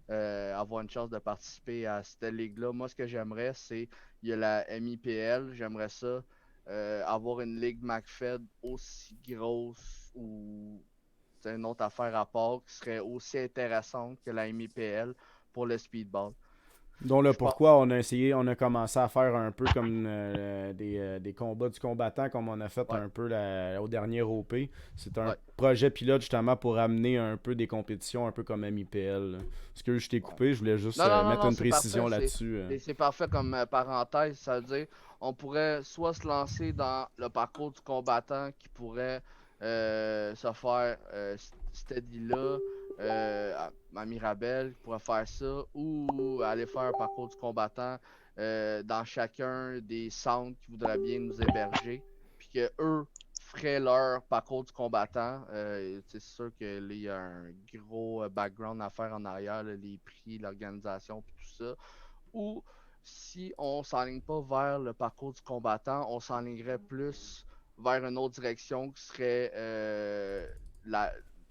avoir une chance de participer à cette ligue-là. Moi, ce que j'aimerais, il y a la MIPL, j'aimerais ça, avoir une ligue McFed aussi grosse ou une autre affaire à part qui serait aussi intéressante que la MIPL pour le speedball. Donc là, pourquoi on a commencé à faire un peu comme des combats du combattant, comme on a fait un peu au dernier OP. C'est un projet pilote justement pour amener un peu des compétitions, un peu comme MIPL. Parce que je t'ai coupé, je voulais juste mettre une précision là-dessus. C'est parfait comme parenthèse, ça veut dire on pourrait soit se lancer dans le parcours du combattant qui pourrait se faire steady là. À Mirabel qui pourrait faire ça ou aller faire un parcours du combattant dans chacun des centres qui voudraient bien nous héberger puis que eux feraient leur parcours du combattant. C'est sûr que là, il y a un gros background à faire en arrière, là, les prix, l'organisation puis tout ça. Ou si on s'enligne pas vers le parcours du combattant, on s'enlignerait plus vers une autre direction qui serait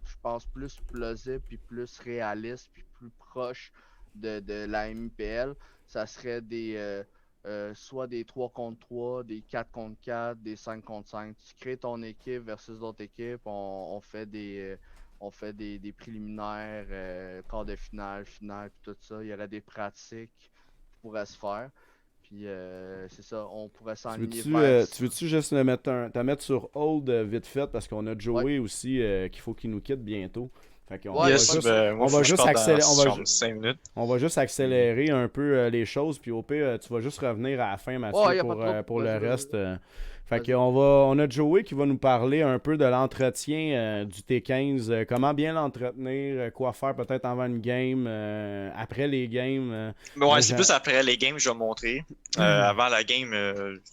je pense, plus plausible, puis plus réaliste, puis plus proche de la MIPL, ça serait soit des 3 contre 3, des 4 contre 4, des 5 contre 5. Tu crées ton équipe versus d'autres équipes, on fait des préliminaires, quart de finale, finale, puis tout ça. Il y aurait des pratiques qui pourraient se faire. Puis c'est ça, on pourrait s'enligner vers... Tu veux-tu juste te mettre sur hold vite fait parce qu'on a Joey aussi qu'il faut qu'il nous quitte bientôt. Fait qu'on Ouais, on va juste accélérer. On va juste Mm. accélérer un peu les choses. Puis au pire, tu vas juste revenir à la fin, Mathieu, Ouais, y a pas de trouble. pour le Vas-y, reste. Fait Vas-y. on a Joey qui va nous parler un peu de l'entretien du T15. Comment bien l'entretenir, quoi faire peut-être avant une game, après les games. Ouais, c'est plus après les games que je vais montrer. Avant la game,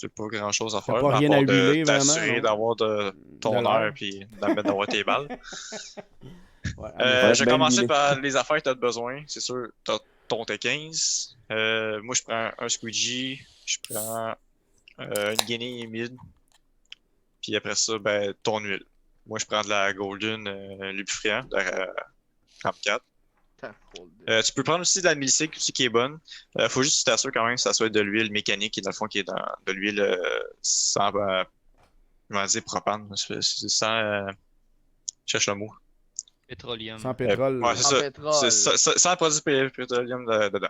j'ai pas grand chose à faire. pas rien à huiler, vraiment, t'assurer non? d'avoir ton De l'heure. heure puis d'avoir tes balles. Ouais, Je vais bien commencer huilé. par les affaires que tu as besoin. C'est sûr, tu as ton T15. Moi, je prends un squeegee. Je prends une guinée mid. Puis après ça, ben, ton huile. Moi, je prends de la Golden lubrifiant de Ramp 4. Tu peux prendre aussi de la Milsic aussi qui est bonne. Faut juste que tu t'assures quand même que ça soit de l'huile mécanique et dans le fond qui est de l'huile sans comment dire propane. C'est sans je cherche le mot. Pétroleum. sans pétrole. Ouais, c'est Sans ça. pétrole. C'est ça, sans produit pétroleum dedans.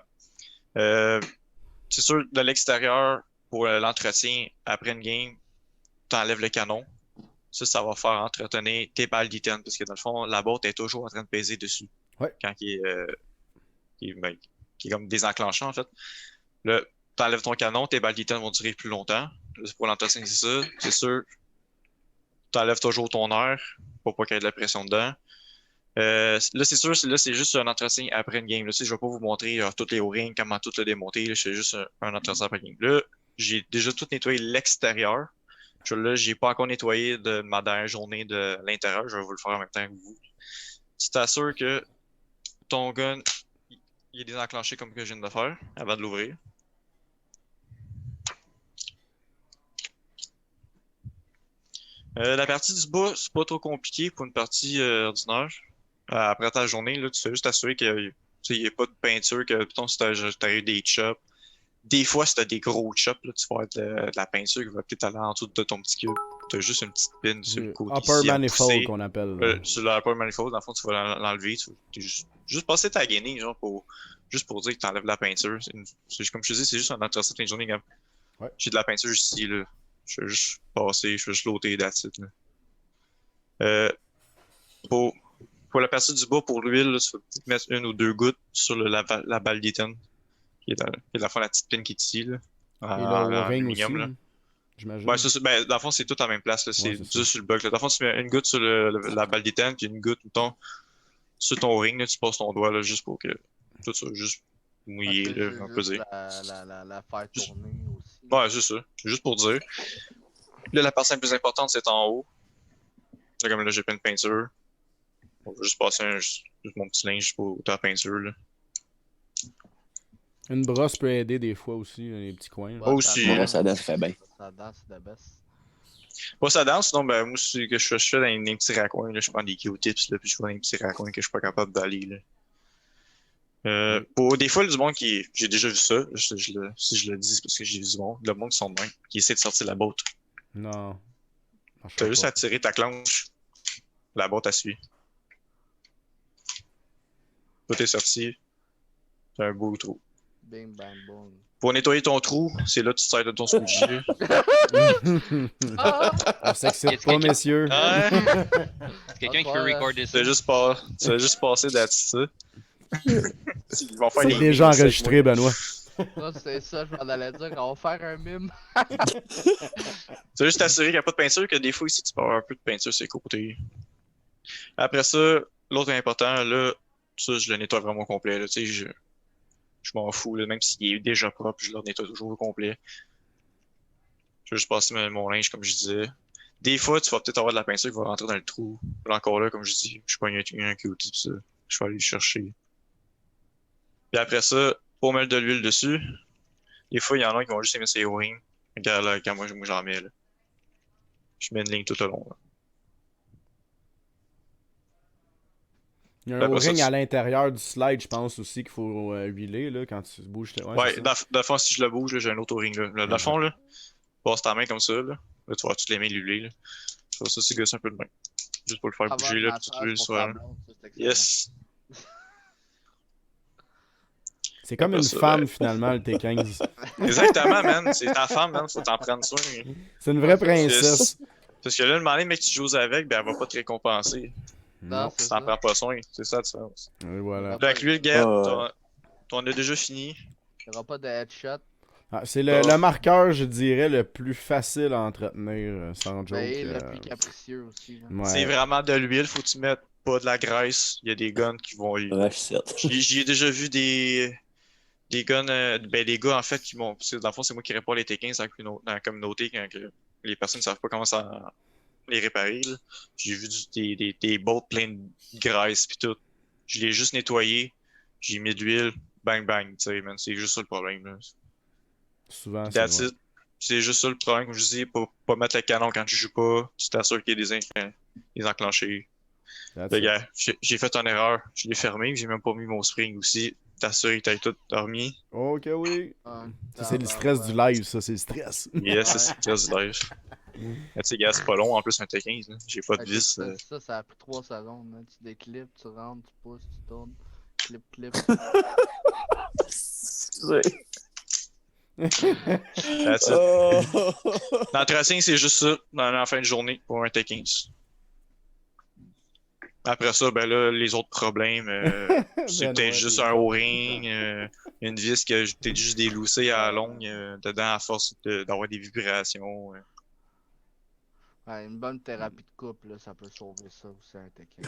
C'est sûr, de l'extérieur, pour l'entretien, après une game, tu enlèves le canon. Ça va faire entretenir tes balles d'E10 parce que dans le fond, la boîte est toujours en train de peser dessus. Ouais. Quand il est comme désenclenchant en fait. Là, tu enlèves ton canon, tes balles d'E10 vont durer plus longtemps. Là, pour l'entretien, c'est ça. C'est sûr, tu enlèves toujours ton air pour pas qu'il y ait de la pression dedans. Là, c'est sûr, là, c'est juste un entretien après une game. Là, tu sais, je vais pas vous montrer tous les O-rings, comment tout le démonter. Là, c'est juste un entretien après une game. Là, j'ai déjà tout nettoyé l'extérieur. Là, j'ai pas encore nettoyé de ma dernière journée de l'intérieur. Je vais vous le faire en même temps que vous. Tu t'assures que ton gun il est désenclenché comme que je viens de le faire avant de l'ouvrir. La partie du bas, c'est pas trop compliqué pour une partie ordinaire. Après ta journée, là, tu fais juste t'assurer qu'il n'y ait pas de peinture, que plutôt si t'as eu des chops. Des fois, si t'as des gros chops, là, tu vas avoir de la peinture qui va peut-être aller en dessous de ton petit cube. T'as juste une petite pin sur le côté. Upper ici, à manifold pousser. qu'on appelle. Sur l'upper manifold, dans le fond, tu vas l'enlever. Tu vas juste passer ta gainée, genre, juste pour dire que t'enlèves la peinture. Comme je te dis, c'est juste un entretien de journée. Ouais. J'ai de la peinture ici, là. Je vais juste passer, je vais juste l'ôter, that's it, là. Pour la partie du bas, pour l'huile, là, tu vas peut-être mettre une ou deux gouttes sur la balle d'Ethan, qui est dans le fond la petite pin qui est ici, là. Et le ring aussi, là. j'imagine. Ouais, ben, dans le fond, c'est tout en même place, là. C'est Ouais, c'est juste sur le bloc, là. Dans le fond, tu mets une goutte sur la balle d'Ethan, puis une goutte, mettons, sur ton ring, là, tu passes ton doigt, là, juste pour que tout ça, juste mouillé, là, on peut dire. La faire tourner aussi. Ouais, c'est ça. Juste pour dire. Là, la partie la plus importante, c'est en haut. Là, comme là, j'ai plein de peinture. On va juste passer juste mon petit linge pour ta peinture, là. Une brosse peut aider des fois aussi, les petits coins. Ouais, aussi. Ouais, ça danse, ça fait bien. Ça danse, c'est la best. Pas ça danse, sinon, ben, moi, c'est que je fais dans des petits raccoins, là. Je prends des Q-tips, là, puis je fais dans des petits raccoins que je suis pas capable d'aller, là. Pour des fois, du monde qui. J'ai déjà vu ça. Si je le dis, c'est parce que j'ai vu du monde. Le monde qui sont de même, qui essaie de sortir la boîte. Non. T'as juste à tirer ta clenche. La boîte, elle suit. Tout est sorti. C'est un beau trou. Bing, bang, boom. Pour nettoyer ton trou, c'est là que tu te sers de ton squeegee. On s'excite pas, messieurs. Ouais. C'est quelqu'un qui peut recorder ça. Tu vas juste passer là-dessus. Ils vont faire C'est des déjà memes, enregistré, Benoît. Ça, c'est ça, je m'en allais dire. On va faire un mime. Tu vas juste t'assurer qu'il n'y a pas de peinture, que des fois ici, tu peux avoir un peu de peinture sur les côtés. Après ça, l'autre important, là, ça, je le nettoie vraiment au complet. Là, tu sais, je m'en fous, là, même s'il est déjà propre, je le nettoie toujours au complet. Je vais juste passer mon linge, comme je disais. Des fois, tu vas peut-être avoir de la peinture qui va rentrer dans le trou. Là, encore là, comme je dis, je prends un Q-tip, ça. Je vais aller le chercher. Puis après ça, pour mettre de l'huile dessus, des fois, il y en a qui vont juste aimer ses O-rings. Regarde là, quand moi j'en mets, là. Je mets une ligne tout au long, là. Il y a un Ben, après ça, O-ring tu- à l'intérieur du slide, je pense aussi qu'il faut huiler là, quand tu bouges. Ouais, c'est ça. dans le fond, si je le bouge, là, j'ai un autre ring là. Dans le fond, là, passe ta main comme ça, là. Là, tu vas toutes les mains l'huiler, là. Je vais ça, c'est gosse un peu de main. Juste pour le faire Avant bouger, de là, puis tu massage l'huiles pour sur ta la- blonde, ça, c'est excellent. Yes! C'est comme Après une ça, femme ben- finalement, le T15. Exactement, man. C'est ta femme, man. Faut t'en prendre soin. C'est une vraie princesse. Parce que là, le moment donné, mec, tu joues avec, ben, elle va pas te récompenser. Non, Tu c'est t'en ça. prends pas soin. C'est ça la différence. Et voilà. Là, avec lui, le gars, Ah. t'en as déjà fini. Il n'y aura pas de headshot. Ah, c'est le marqueur, je dirais, le plus facile à entretenir, sans joke. Mais le plus capricieux aussi. Là. Ouais. C'est vraiment de l'huile, faut que tu mettes pas de la graisse. Il y a des guns qui vont. Ouais, shit. J'ai déjà vu des guns, ben des gars en fait qui m'ont. Dans le fond, c'est moi qui répare les T15 dans la communauté quand les personnes ne savent pas comment ça les réparer. Là. J'ai vu des bolts pleins de graisse pis tout. Je l'ai juste nettoyé, j'ai mis de l'huile, bang bang, tu sais, man. C'est juste ça le problème. Là. Souvent, c'est That's vrai. it. C'est juste ça le problème, comme je dis, pas mettre le canon quand tu joues pas, tu t'assures qu'il y a des enclenchés. That's Le it. gars, j'ai fait une erreur, je l'ai fermé, j'ai même pas mis mon spring aussi. T'assures que t'as tout dormi. Ok, oui. Ouais. Ça, c'est le stress du live, ça, c'est le stress. Yes, c'est très live. Mais tu sais, gars, c'est pas long en plus un T15, là. J'ai pas de vis. Ça a pris 3 secondes. Là. Tu déclips, tu rentres, tu pousses, tu tournes. Clip, clip. That's it. Oh. Dans le tracing, c'est juste ça, dans la fin de journée pour un T15. Après ça, ben là, les autres problèmes, c'est Ben peut-être ouais, juste t'es- un O-ring, une vis que j'ai peut-être juste déloussée à la longue dedans à force d'avoir des vibrations. Ouais, une bonne thérapie de couple, là, ça peut sauver ça aussi, un Tekken.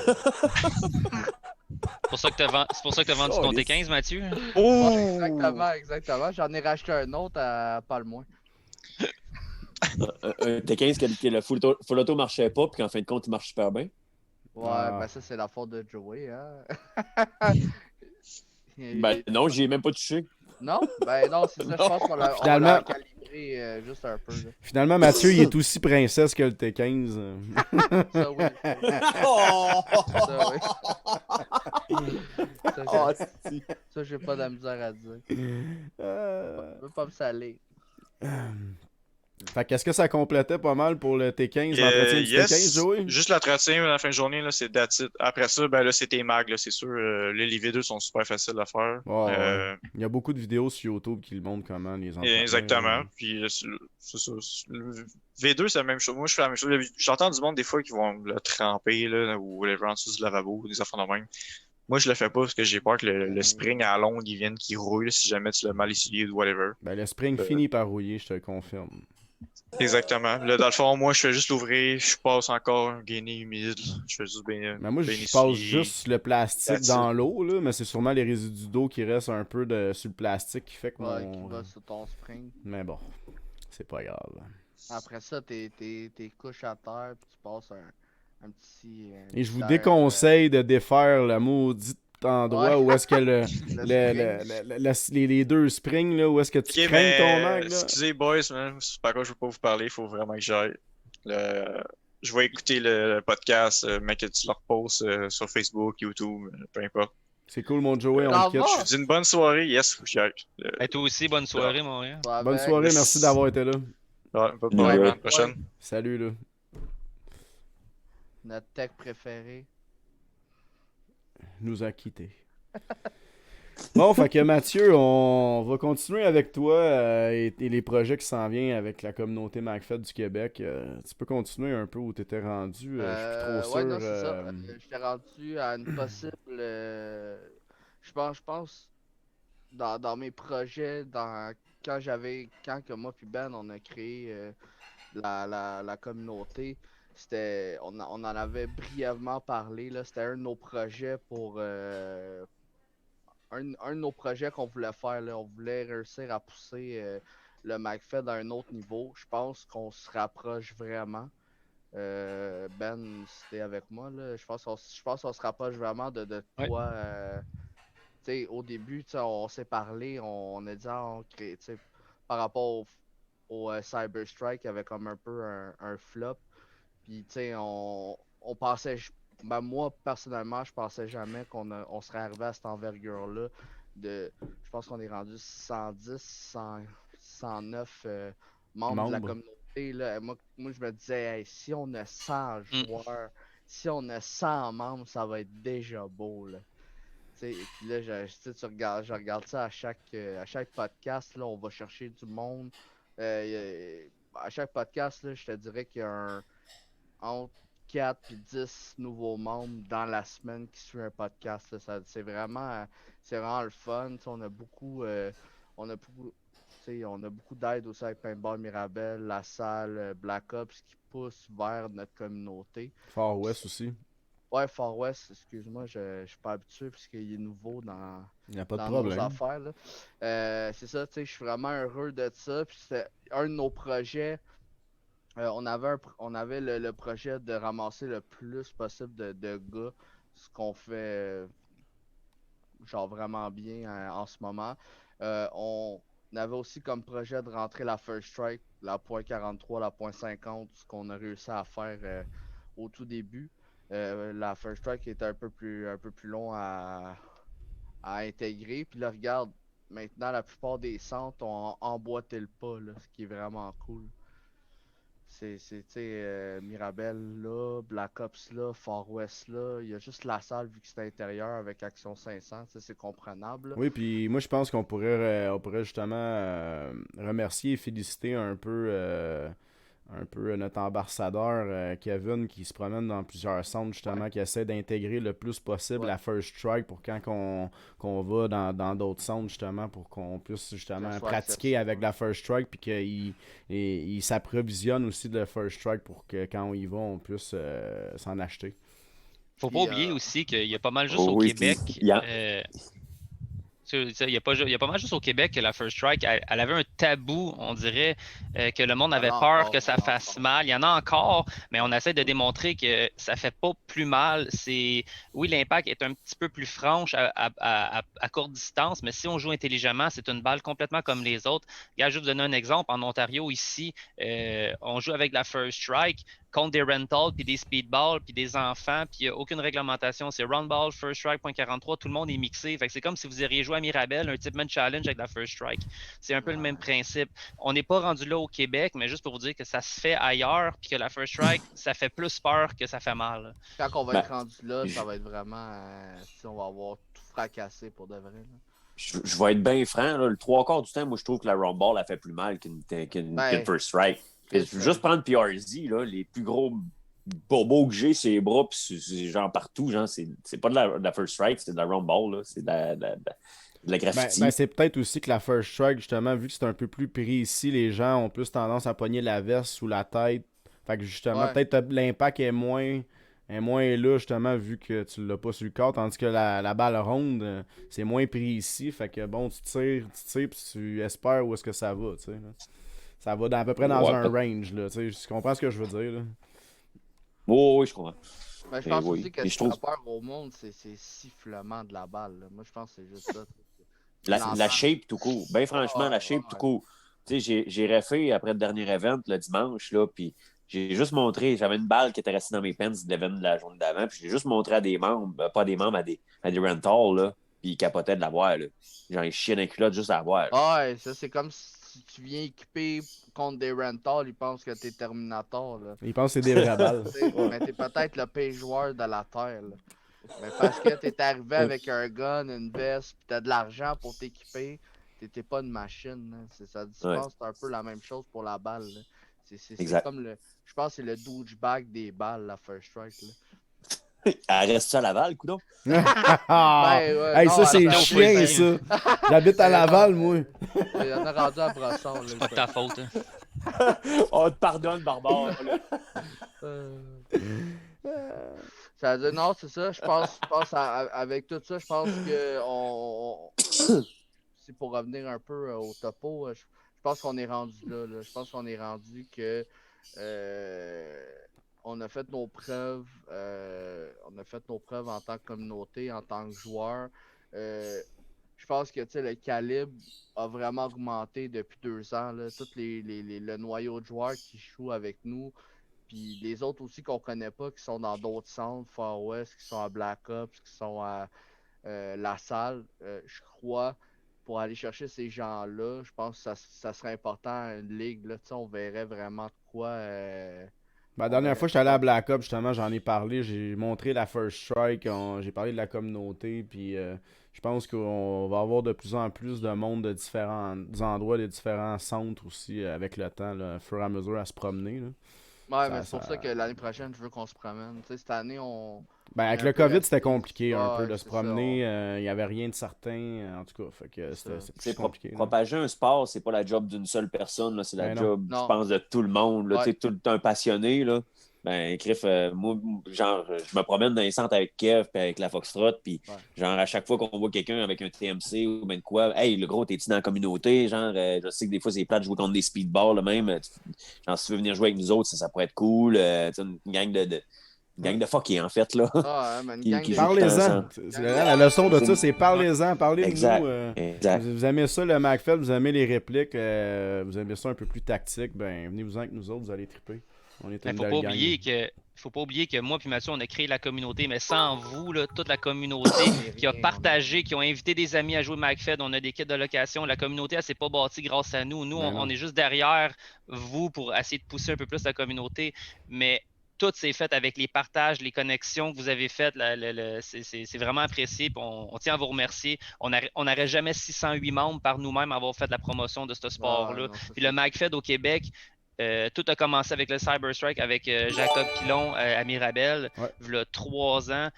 C'est pour ça que t'as vendu ton T15, Mathieu? Ouais, exactement, exactement. J'en ai racheté un autre à pas le moins. Un T15 que le full auto marchait pas, puis qu'en fin de compte, il marche super bien. Ouais, Ah. ben ça, c'est la faute de Joey, hein. Ben non, j'y ai même pas touché. Non? Ben non, c'est ça, je pense qu'on l'a Finalement- calibré juste un peu. Là. Finalement, Mathieu, il est aussi princesse que le T15. Ça, oui. Oh! Ça, oui. Ça, Oh, ça, j'ai pas de la misère à dire. Euh, Je veux pas me saler. Fait qu'est-ce que ça complétait pas mal pour le T15, l'entretien du T15, Joey? Juste l'entretien à la fin de journée, là, c'est that's it. Après ça, ben là, c'est tes mags, là, c'est sûr. Les V2 sont super faciles à faire. Ouais, ouais. Il y a beaucoup de vidéos sur YouTube qui le montrent comment les entretenir. Exactement. Puis c'est ça. Le V2, c'est la même chose. Moi, je fais la même chose. J'entends du monde des fois qui vont le tremper là, ou whatever en dessous du lavabo, des affaires de même. Moi, je le fais pas parce que j'ai peur que le spring à la longue, il vienne qui rouille si jamais tu l'as mal essuyé ou whatever. Ben, le spring finit par rouiller, je te le confirme. Exactement. Là, dans le fond, moi, je fais juste l'ouvrir, je passe encore un gainé humide. Je fais juste bien. Mais moi, je bien passe essuyer. juste le plastique That's dans l'eau, là, mais c'est sûrement les résidus d'eau qui restent un peu sur le plastique qui fait que Ouais, mon... qui va sur ton spring. Mais bon, c'est pas grave. Après ça, t'es couches à terre, puis tu passes un petit. Et je vous petit déconseille de défaire le maudit endroit Ouais. où est-ce que spring. les deux springs, là, où est-ce que tu Ok, craignes ton mais mag, là. excusez, boys, man, c'est pas quoi je veux pas vous parler, il faut vraiment que j'aille. Je vais écouter le podcast, mec, que tu le reposes sur Facebook, YouTube, peu importe. C'est cool, mon Joey, on T'en le quitte. vas? Je vous dis une bonne soirée, yes, faut que j'y aille. Et toi aussi, bonne soirée, mon gars. Ouais, Bonne avec- soirée, merci d'avoir été là. Ouais, pas de Ouais. problème, à la prochaine. Salut, là. Notre tech préféré. Nous a quittés. Bon, fait que Mathieu, on va continuer avec toi et les projets qui s'en viennent avec la communauté MacFed du Québec. Tu peux continuer un peu où tu étais rendu. Je suis plus trop Ouais, sûr. non, c'est ça. J'étais rendu à une possible. Je pense dans mes projets, quand que moi puis Ben on a créé la communauté, on en avait brièvement parlé là. C'était un de nos projets pour un de nos projets qu'on voulait faire là. On voulait réussir à pousser le MacFed à un autre niveau. Je pense qu'on se rapproche vraiment. Ben, c'était avec moi là. Je pense qu'on se rapproche vraiment de Ouais. toi. Tu sais, au début, tu sais, on s'est parlé, on a dit on crée, tu sais, par rapport au Cyber Strike, il y avait comme un peu un flop. Puis tu sais, on pensait Ben moi, personnellement, je pensais jamais on serait arrivé à cette envergure-là. Je pense qu'on est rendu 110, 109 membres de la Membres. communauté. Là. Moi, je me disais, hey, si on a 100 Mm. joueurs, si on a 100 membres, ça va être déjà beau. Là. Et puis là, je regarde ça à chaque podcast. Là, on va chercher du monde. À chaque podcast, là, je te dirais qu'il y a entre 4 et 10 nouveaux membres dans la semaine qui suit un podcast. Là. C'est vraiment le fun. On a beaucoup, on a beaucoup d'aide aussi avec Paintball Mirabel, la salle, Black Ops qui pousse vers notre communauté. Far West aussi. Ouais, Far West, excuse-moi, je suis pas habitué puisqu'il est nouveau dans, Il n'y a pas de dans problème. nos affaires. Là. C'est ça, je suis vraiment heureux de ça. Puis c'est un de nos projets. On avait le projet de ramasser le plus possible de gars, ce qu'on fait genre vraiment bien en ce moment. On avait aussi comme projet de rentrer la First Strike, la .43, la .50, ce qu'on a réussi à faire au tout début. La First Strike était un peu plus long à intégrer. Puis là, regarde, maintenant la plupart des centres ont emboîté le pas, là, ce qui est vraiment cool. Mirabel là, Black Ops là, Far West là, il y a juste la salle vu que c'est intérieur avec Action 500, c'est comprenable. Oui, puis moi je pense qu'on pourrait justement remercier et féliciter un peu notre ambassadeur Kevin qui se promène dans plusieurs centres justement, qui essaie d'intégrer le plus possible la First Strike pour quand qu'on va dans d'autres centres justement pour qu'on puisse justement pratiquer avec la First Strike puis qu'il s'approvisionne aussi de la First Strike pour que quand on y va on puisse s'en acheter. Faut pas oublier aussi qu'il y a pas mal juste au Québec. Il y a pas mal juste au Québec que la First Strike, elle avait un tabou, on dirait, que le monde avait peur que ça fasse mal. Il y en a encore, mais on essaie de démontrer que ça fait pas plus mal. Oui, l'impact est un petit peu plus franche à courte distance, mais si on joue intelligemment, c'est une balle complètement comme les autres. Regarde, je vais vous donner un exemple. En Ontario, ici, on joue avec la First Strike contre des rentals, puis des speedballs, puis des enfants, puis il n'y a aucune réglementation. C'est roundball, First Strike, .43, tout le monde est mixé. Fait que c'est comme si vous iriez jouer à Mirabel, un Tipman Challenge avec la First Strike. C'est un peu le même principe. On n'est pas rendu là au Québec, mais juste pour vous dire que ça se fait ailleurs, puis que la First Strike, ça fait plus peur que ça fait mal. Quand on va être rendu là, ça va être vraiment... on va avoir tout fracassé pour de vrai. Là. Je vais être bien franc, là, le 3/4 du temps, moi je trouve que la roundball a fait plus mal qu'une First Strike. Juste prendre PRZ, là, les plus gros bobos que j'ai, c'est les bras, puis c'est genre partout. Genre, c'est pas de la First Strike, c'est de la roundball, c'est de la graffiti. Ben, c'est peut-être aussi que la First Strike, justement, vu que c'est un peu plus précis, les gens ont plus tendance à pogner la veste sous la tête. Fait que justement, peut-être l'impact est moins là, justement, vu que tu l'as pas sur le corps, tandis que la balle ronde, c'est moins précis. Fait que bon, tu tires, puis tu espères où est-ce que ça va, tu sais. Ça va à peu près dans un range, là. Tu comprends ce que je veux dire, là? Oui, je comprends. Mais je pense aussi que ce qui fait peur au monde, c'est le sifflement de la balle. Là. Moi, je pense que c'est juste ça. La shape tout court. Ben franchement, la shape tout court. Tu sais, j'ai refait après le dernier event, le dimanche, là, puis j'ai juste montré, j'avais une balle qui était restée dans mes pants de l'event de la journée d'avant, puis j'ai juste montré à des membres, pas des membres, à des rentals, là, puis ils capotaient de l'avoir, là. Genre, ils chiaient dans les culottes juste à l'avoir. Ouais, ça, c'est comme si tu viens équiper contre des rentals, ils pensent que t'es Terminator, là. Ils pensent que c'est des vraies balles. Mais t'es peut-être le pire joueur de la Terre, là. Mais parce que t'es arrivé avec un gun, une veste, pis t'as de l'argent pour t'équiper, t'étais pas une machine, là. Ça dispense, c'est un peu la même chose pour la balle, là. C'est comme le... Je pense que c'est le douchebag des balles, la First Strike, là. Elle reste ça à Laval, coudonc? Hey, ça, c'est chien, ça. J'habite à Laval, moi. Il y en a rendu à Brossard. C'est pas de ta faute. On te pardonne, barbare. Ça veut dire, non, c'est ça. Je pense avec tout ça, je pense que c'est pour revenir un peu au topo. Je pense qu'on est rendu là. Je pense qu'on est rendu que on a fait nos preuves. On a fait nos preuves en tant que communauté, en tant que joueur. Je pense que le calibre a vraiment augmenté depuis 2 ans. Là. Tout le noyau de joueurs qui jouent avec nous, Puis les autres aussi qu'on connaît pas, qui sont dans d'autres centres, Far West, qui sont à Black Ops, qui sont à La Salle, je crois, pour aller chercher ces gens-là, je pense que ça serait important, une ligue, là, on verrait vraiment de quoi. La dernière fois que j'étais allé à Black Ops, justement, j'en ai parlé, j'ai montré la First Strike, j'ai parlé de la communauté, puis je pense qu'on va avoir de plus en plus de monde de différents endroits, de différents centres aussi, avec le temps, là, au fur et à mesure à se promener. Là. Ouais, mais c'est pour ça que l'année prochaine, je veux qu'on se promène. Tu sais, cette année, on. Ben, avec est le un peu COVID, c'était resté- compliqué un peu Ouais, de se c'est promener. Il n'y avait rien de certain, en tout cas. Fait que C'est c'est C'est plus compliqué. là. propager un sport, c'est pas la job d'une seule personne, là, c'est la Ben non. job, je Non. pense, de tout le monde. Là, Ouais. Tu sais, tout un passionné. Là. Ben, Criff, moi, genre, je me promène dans les centres avec Kev et avec la Foxtrot, puis Ouais. genre, à chaque fois qu'on voit quelqu'un avec un TMC ou ben de quoi, hey, le gros, t'es-tu dans la communauté? Genre, je sais que des fois, c'est plate de jouer contre des speedballs, là, même. Genre, si tu veux venir jouer avec nous autres, ça pourrait être cool. Tu sais, une gang de fuckés, en fait, là. Ah, ouais, mais une Qui- gang qui de. joue tout le temps Parlez-en. ensemble. La leçon de ça, c'est parlez-en. Parlez de Exact. nous. Exact. Vous aimez ça, le MacFed, vous aimez les répliques, vous aimez ça un peu plus tactique, ben venez-vous-en avec nous autres, vous allez triper. On est Il une faut belle pas gang. oublier que. Faut pas oublier que moi et Mathieu, on a créé la communauté, mais sans vous, là, toute la communauté qui a partagé, qui ont invité des amis à jouer MacFed, on a des kits de location. La communauté, elle s'est pas bâtie grâce à nous. Nous, Ben non. on est juste derrière vous pour essayer de pousser un peu plus la communauté. Mais tout s'est fait avec les partages, les connexions que vous avez faites. C'est vraiment apprécié. Puis on tient à vous remercier. On n'aurait jamais 608 membres par nous-mêmes à avoir fait la promotion de ce sport-là. non, ça, Puis le MacFed au Québec, tout a commencé avec le Cyberstrike, avec Jacob Pilon à Mirabel, Ouais. il y a 3 ans.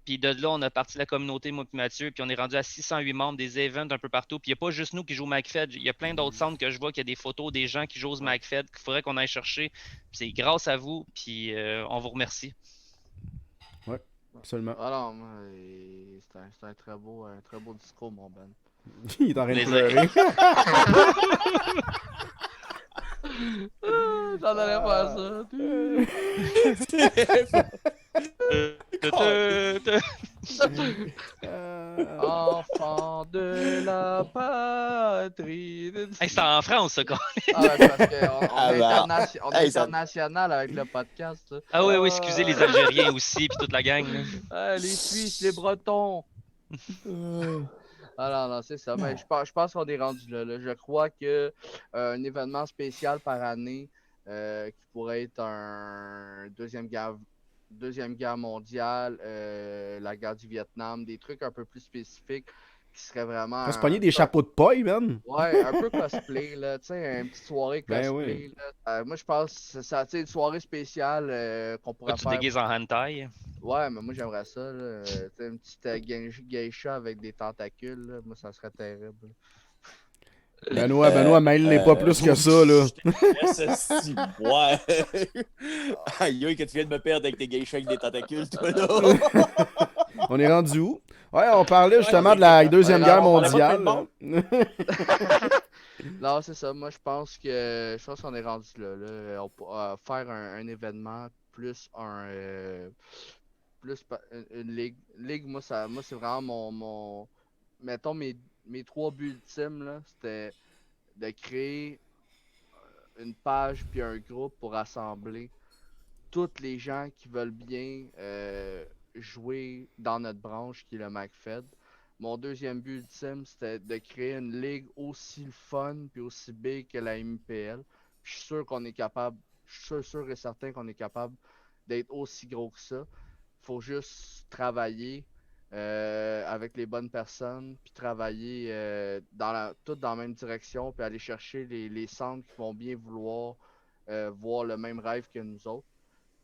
Puis de là, on a parti la communauté, moi et Mathieu, puis on est rendu à 608 membres, des events un peu partout. Puis il n'y a pas juste nous qui jouons MacFed, il y a plein d'autres centres que je vois, qu'il y a des photos des gens qui jouent au MacFed, qu'il faudrait qu'on aille chercher. Puis c'est grâce à vous, puis on vous remercie. Absolument. Ah non, moi, c'est un très beau discours, mon Ben. Il est en train de Plaisir. pleurer. J'en allais faire ça. Enfant de la patrie. Hey, c'est en France, ça, quoi. Ah, ouais, parce qu'on Ah, est, bah. on est Hey, ça- international avec le podcast. Là. Ah oui, excusez les Algériens aussi, puis toute la gang. là. Ah, les Suisses, les Bretons. Ah non, c'est ça. Mais je pense qu'on est rendu là. Je crois que un événement spécial par année qui pourrait être un deuxième guerre mondiale, la guerre du Vietnam, des trucs un peu plus spécifiques qui seraient vraiment. On va se pogner des chapeaux de paille, man. Ouais, un peu cosplay, là, tu sais, une petite soirée cosplay. Ben oui. Là. Moi, je pense que ça, tu sais, une soirée spéciale qu'on pourrait Toi, tu faire. déguises en hentai. Ouais, mais moi, j'aimerais ça, là. Tu sais, une petite geisha avec des tentacules, là. Moi, ça serait terrible. Benoît, mêle-les pas plus que ça, là. Ouais. Aïe, que tu viens de me perdre avec tes geishas avec des tentacules, toi, là. On est rendu où? Ouais, on parlait justement de la Deuxième Ouais, Guerre on parlait pas de mondiale. Non, c'est ça. Moi, je pense qu'on est rendu là. On peut faire un événement plus une ligue. Ligue, moi, c'est vraiment mon. Mettons, mes 3 buts ultimes, là, c'était de créer une page puis un groupe pour rassembler tous les gens qui veulent bien jouer dans notre branche qui est le MacFed. Mon deuxième but ultime, c'était de créer une ligue aussi fun puis aussi big que la MIPL. Puis je suis sûr qu'on est capable, je suis sûr et certain qu'on est capable d'être aussi gros que ça. Faut juste travailler avec les bonnes personnes, puis travailler tout dans la même direction, puis aller chercher les centres qui vont bien vouloir voir le même rêve que nous autres.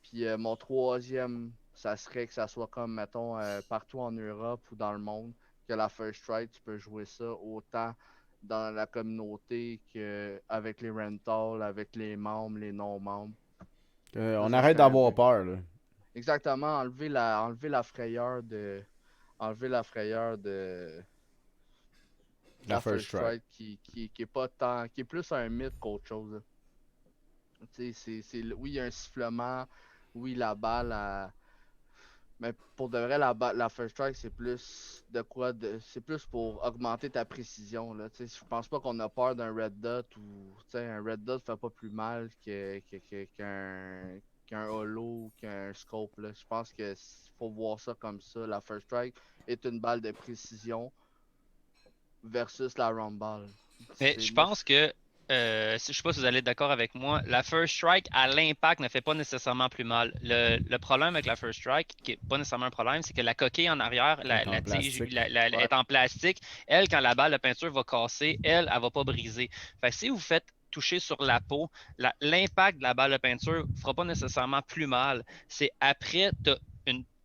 Puis mon troisième, ça serait que ça soit comme, mettons, partout en Europe ou dans le monde, que la First Strike, tu peux jouer ça autant dans la communauté qu'avec les rentals, avec les membres, les non-membres. On Ça arrête serait un d'avoir peu- peur, là. Exactement, enlever la frayeur de La First Strike. qui est pas tant, qui est plus un mythe qu'autre chose. Là. Tu sais, oui, il y a un sifflement, oui, la balle, mais pour de vrai, la First Strike, c'est plus de quoi, c'est plus pour augmenter ta précision, là. Tu sais, je pense pas qu'on a peur d'un Red Dot ou, tu sais, un Red Dot fait pas plus mal qu'un holo, qu'un scope. Là. Je pense que faut voir ça comme ça. La First Strike est une balle de précision versus la Round Ball. Mais je pense que, je sais pas si vous allez être d'accord avec moi, la First Strike à l'impact ne fait pas nécessairement plus mal. Le problème avec la First Strike, qui n'est pas nécessairement un problème, c'est que la coquille en arrière, la tige, est en plastique. Elle, quand la balle de peinture va casser, elle va pas briser. Fait que si vous faites toucher sur la peau, l'impact de la balle de peinture ne fera pas nécessairement plus mal. C'est après, tu as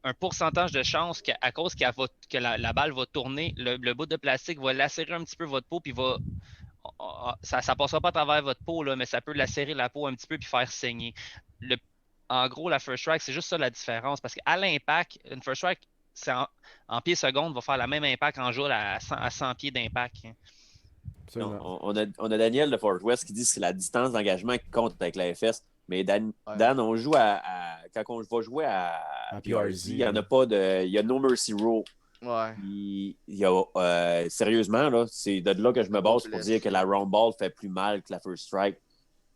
un pourcentage de chance qu'à cause que la balle va tourner, le bout de plastique va lacérer un petit peu votre peau, puis ça ne passera pas à travers votre peau, là, mais ça peut lacérer la peau un petit peu puis faire saigner. En gros, la First Strike, c'est juste ça la différence. Parce qu'à l'impact, une First Strike, en pieds secondes, va faire le même impact en joule à 100 pieds d'impact. On a Daniel de Fort West qui dit que c'est la distance d'engagement qui compte avec la FS. Mais Dan, on joue quand on va jouer à PRZ, il n'y en a pas de. Il y a No Mercy Rule. Ouais. Il y a, sérieusement, là, c'est de là que je me base pour dire que la Round Ball fait plus mal que la First Strike.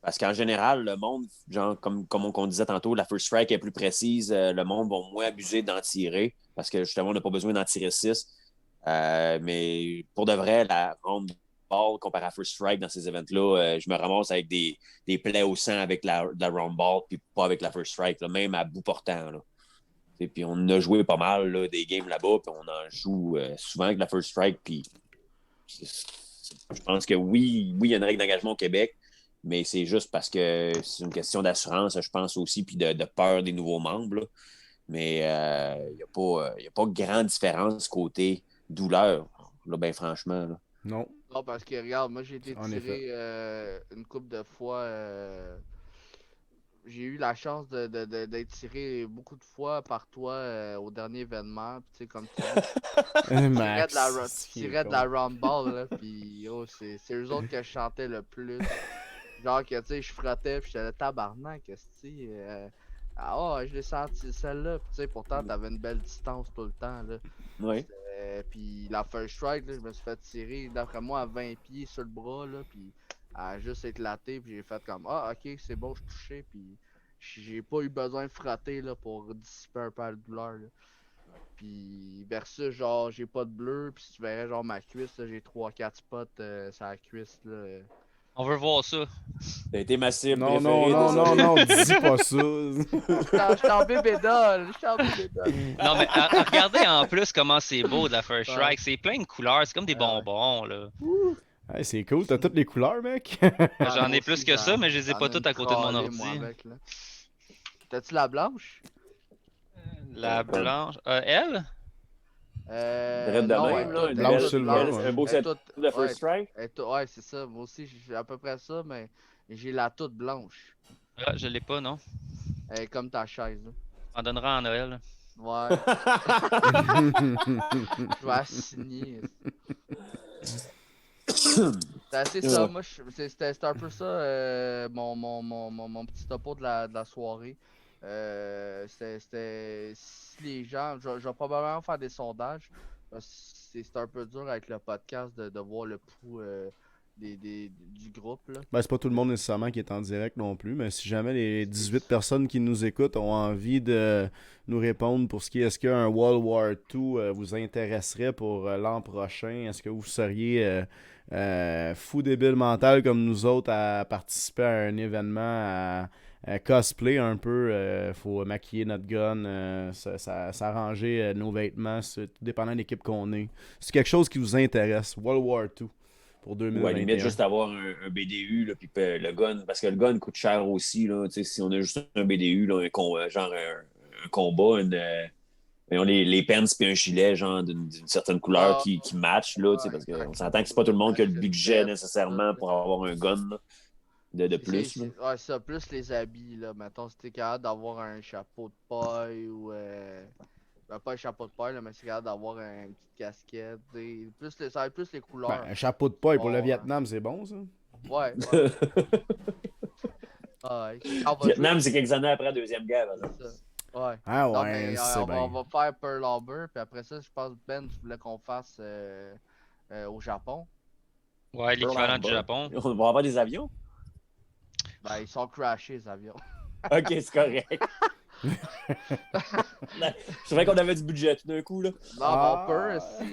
Parce qu'en général, le monde, genre, comme on disait tantôt, la First Strike est plus précise. Le monde va moins abuser d'en tirer. Parce que justement, on n'a pas besoin d'en tirer 6. Mais pour de vrai, la Round Ball comparé à First Strike dans ces events-là, je me ramasse avec des plaies au sang avec la Round Ball, puis pas avec la First Strike, là, même à bout portant. Là. Et puis on a joué pas mal là, des games là-bas, puis on en joue souvent avec la First Strike. Puis je pense que oui, il y a une règle d'engagement au Québec, mais c'est juste parce que c'est une question d'assurance, je pense aussi, puis de peur des nouveaux membres. Là. Mais il n'y a pas grande différence côté douleur, là, ben franchement. Là. Non. Non, parce que regarde, moi j'ai été tiré une couple de fois. J'ai eu la chance d'être tiré beaucoup de fois par toi au dernier événement. Tu sais, comme tu tirais de la round ball, là, puis c'est eux autres que je chantais le plus. Genre que, tu sais, je frottais, puis j'étais le tabarnak, je l'ai senti celle-là. Puis, tu sais, pourtant, t'avais une belle distance tout le temps, là. Oui. Puis la First Strike, là, je me suis fait tirer, d'après moi, à 20 pieds sur le bras, là, puis elle a juste éclaté, puis j'ai fait comme, ok, c'est bon, je touchais, puis j'ai pas eu besoin de frotter, là, pour dissiper un peu la douleur, là. Puis versus, genre, j'ai pas de bleu, puis si tu verrais, genre, ma cuisse, là, j'ai 3-4 spots sur la cuisse, là. On veut voir ça. T'as été ma cible non, préférée. non, dis pas ça. Je suis en bébé doll. Non, mais regardez en plus comment c'est beau de la First Strike. C'est plein de couleurs, c'est comme des bonbons, là. Hey, c'est cool, t'as toutes les couleurs, mec. J'en ai plus que ça, mais je les ai pas toutes à côté de mon ordi. T'as-tu la blanche? La blanche. Elle? Non, blanche sur le blanc. Un beau set de First Strike. Ouais, c'est ça. Moi aussi, j'ai à peu près ça, mais j'ai la toute blanche. Ah, je l'ai pas, non? Elle est comme ta chaise. Là. On donnera en Noël. Ouais. Je vais la signer. C'est ça, moi, c'était un peu ça, mon petit topo de la soirée. C'était si les gens, je vais probablement faire des sondages. C'est un peu dur avec le podcast de voir le pouls du groupe. Là. Ben, c'est pas tout le monde nécessairement qui est en direct non plus, mais si jamais les 18 personnes qui nous écoutent ont envie de nous répondre pour ce qui est-ce qu'un World War II vous intéresserait pour l'an prochain, est-ce que vous seriez fou débile mental comme nous autres à participer à un événement à cosplay un peu, faut maquiller notre gun, s'arranger nos vêtements, tout dépendant de l'équipe qu'on est. C'est quelque chose qui vous intéresse, World War II pour 2021. Ouais, limite juste avoir un BDU, là, puis le gun, parce que le gun coûte cher aussi, là, si on a juste un BDU, là, genre un combat, les pants puis un gilet genre d'une certaine couleur qui match, là, parce qu'on s'entend que c'est pas tout le monde qui a le budget nécessairement pour avoir un gun là, de plus. Ouais, ça, plus les habits, là. Mettons, si t'es capable d'avoir un chapeau de paille ou... Ben, pas un chapeau de paille, là, mais c'est capable d'avoir une petite casquette. Ça va être plus les couleurs. Ben, un chapeau de paille pour le Vietnam, c'est bon, ça? Ouais. Vietnam, c'est quelques années après la Deuxième Guerre. Ouais. Ah non, ouais, on va faire Pearl Harbor, puis après ça, je pense que Ben, tu voulais qu'on fasse au Japon. Ouais, l'équivalent du Japon. On va avoir des avions? Ben, ils sont crashés, les avions. Ok, c'est correct. Je savais qu'on avait du budget tout d'un coup, là. Non, on peut, si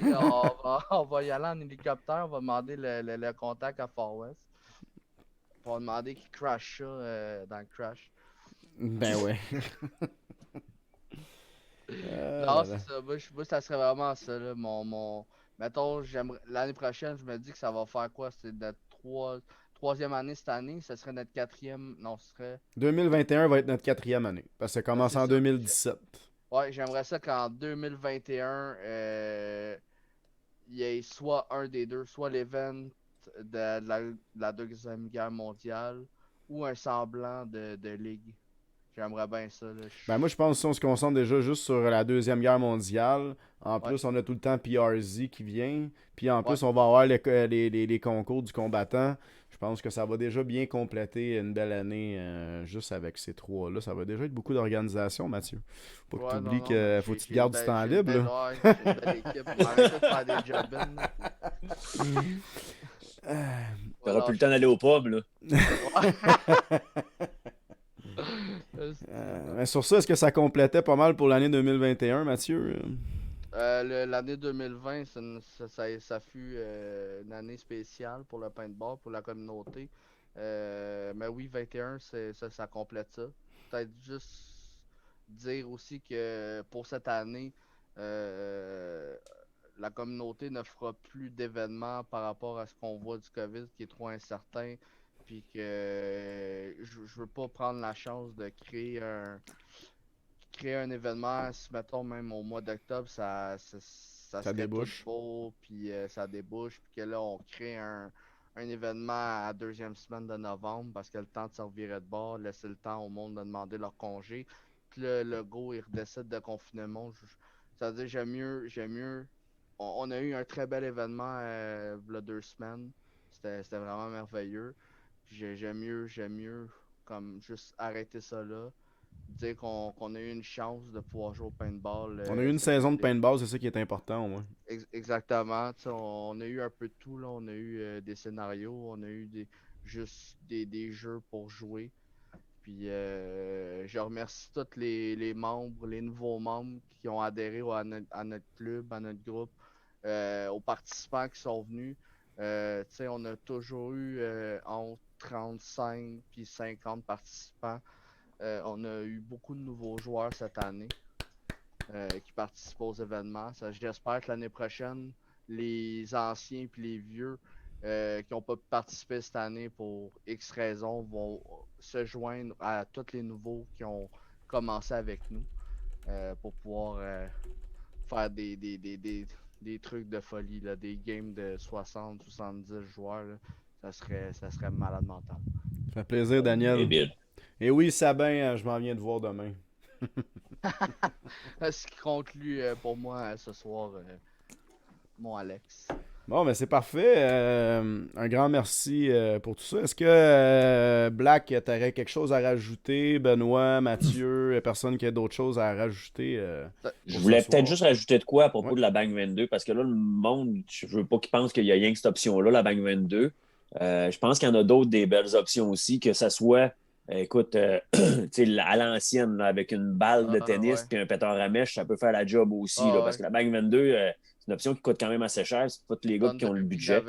on va y aller en hélicoptère, on va demander le contact à Far West. On va demander qu'il crash ça dans le crash. Ben ouais. Non, c'est ça. Moi, ça serait vraiment ça, là. Mettons, l'année prochaine, je me dis que ça va faire quoi? C'est notre troisième année cette année. Ce serait notre quatrième. Non, ce serait. 2021 va être notre 4e année. Parce que ça commence c'est en ça. 2017. Ouais, j'aimerais ça qu'en 2021, il y ait soit un des deux, soit l'event de la Deuxième Guerre mondiale ou un semblant de ligue. J'aimerais bien ça. Là. Ben moi, je pense que si on se concentre déjà juste sur la Deuxième Guerre mondiale, en plus, on a tout le temps PRZ qui vient. Puis en plus, on va avoir les concours du combattant. Je pense que ça va déjà bien compléter une belle année juste avec ces trois-là. Ça va déjà être beaucoup d'organisation, Mathieu. Faut pas que tu oublies qu'il faut que tu te gardes du temps libre. J'ai une belle équipe. On arrête de faire des job-ins. T'auras plus le temps d'aller au pub, là. Mais sur ça, est-ce que ça complétait pas mal pour l'année 2021, Mathieu? L'année 2020, ça fut une année spéciale pour le paintball, pour la communauté. Mais oui, 21, ça complète ça. Peut-être juste dire aussi que pour cette année, la communauté ne fera plus d'événements par rapport à ce qu'on voit du COVID qui est trop incertain. Puis que je veux pas prendre la chance de créer un événement, si mettons même au mois d'octobre, ça serait débouche. tout beau, puis ça débouche, puis que là on crée un événement à la deuxième semaine de novembre parce que le temps de se revirer de bord, laisser le temps au monde de demander leur congé. Puis le go il redécide de confinement. C'est-à-dire j'aime mieux. On a eu un très bel événement il y a 2 semaines. C'était vraiment merveilleux. J'aime mieux comme juste arrêter ça là. Dire qu'on a eu une chance de pouvoir jouer au paintball. On a eu une saison de paintball, c'est ça qui est important au moins. Exactement. On a eu un peu de tout. Là. On a eu des scénarios, on a eu juste des jeux pour jouer. Puis je remercie tous les membres, les nouveaux membres qui ont adhéré à notre club, à notre groupe, aux participants qui sont venus. On a toujours eu entre 35 et 50 participants. On a eu beaucoup de nouveaux joueurs cette année qui participent aux événements. J'espère que l'année prochaine, les anciens et les vieux qui n'ont pas participé cette année pour X raisons vont se joindre à tous les nouveaux qui ont commencé avec nous pour pouvoir faire des trucs de folie, là, des games de 60-70 joueurs. Là. Ça serait malade mental. Ça fait plaisir, Daniel. Et oui, Sabin, je m'en viens de voir demain. Ce qui conclut pour moi ce soir, mon Alex. Bon, mais c'est parfait. Un grand merci pour tout ça. Est-ce que Black, t'aurais quelque chose à rajouter? Benoît, Mathieu, personne qui a d'autres choses à rajouter? Je voulais peut-être juste rajouter de quoi à propos de la Bang 22, parce que là, le monde, je veux pas qu'il pense qu'il y a rien que cette option-là, la Bang 22. Je pense qu'il y en a d'autres des belles options aussi, que ça soit, écoute, à l'ancienne, là, avec une balle de tennis et un pétard à mèche, ça peut faire la job aussi, là, parce que la Bang 22, c'est une option qui coûte quand même assez cher. C'est pas tous les gars qui ont le budget.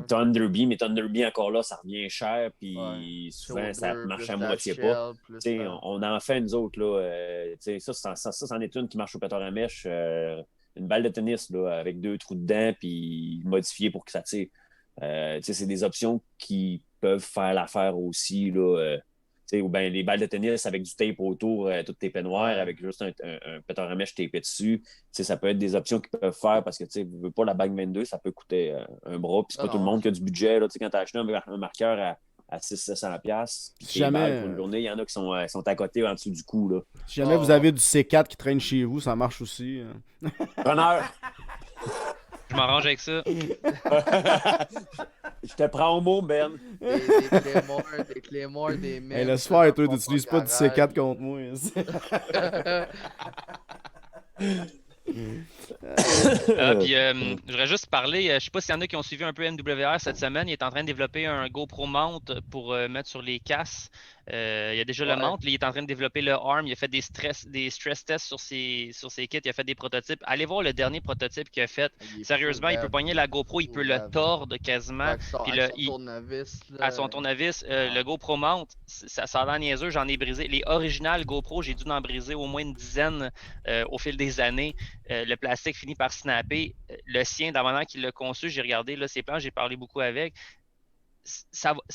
Thunderbee, mais Thunderbee, encore là, ça revient cher, puis souvent, ça marche à moitié pas. On en fait, nous autres, là, ça, c'en est une qui marche au pétard à mèche, une balle de tennis là, avec 2 trous dedans, puis modifiée pour que ça tire. C'est des options qui peuvent faire l'affaire aussi, là, ou bien les balles de tennis avec du tape autour, toutes tes peignoirs, avec juste un pétard à mèche tapé dessus. Ça peut être des options qu'ils peuvent faire parce que tu veux pas la Bang 22, ça peut coûter un bras. Puis c'est pas tout le monde qui a du budget. Là, quand tu as acheté un marqueur à 600$, si jamais, pour une journée, il y en a qui sont à côté en dessous du cou. Là. Si jamais vous avez du C4 qui traîne chez vous, ça marche aussi. Preneur! Je m'arrange avec ça. Je te prends au mot, Ben. Des Claymore, des Mets. Hey, laisse faire, toi, tu n'utilises pas du C4 contre moi. Puis, je voudrais juste parler, je sais pas s'il y en a qui ont suivi un peu MWR cette semaine, il est en train de développer un GoPro Mount pour mettre sur les casses. Il y a déjà le mount. Il est en train de développer le arm. Il a fait des stress tests sur ses kits. Il a fait des prototypes. Allez voir le dernier prototype qu'il a fait. Sérieusement, il peut pogner la GoPro, il peut le tordre quasiment. Puis à son tournevis, le GoPro mount, ça a l'air niaiseux. J'en ai brisé. Les originales GoPro, j'ai dû en briser au moins une dizaine au fil des années. Le plastique finit par snapper. Le sien, dans la manière qu'il l'a conçu, j'ai regardé là, ses plans, j'ai parlé beaucoup avec.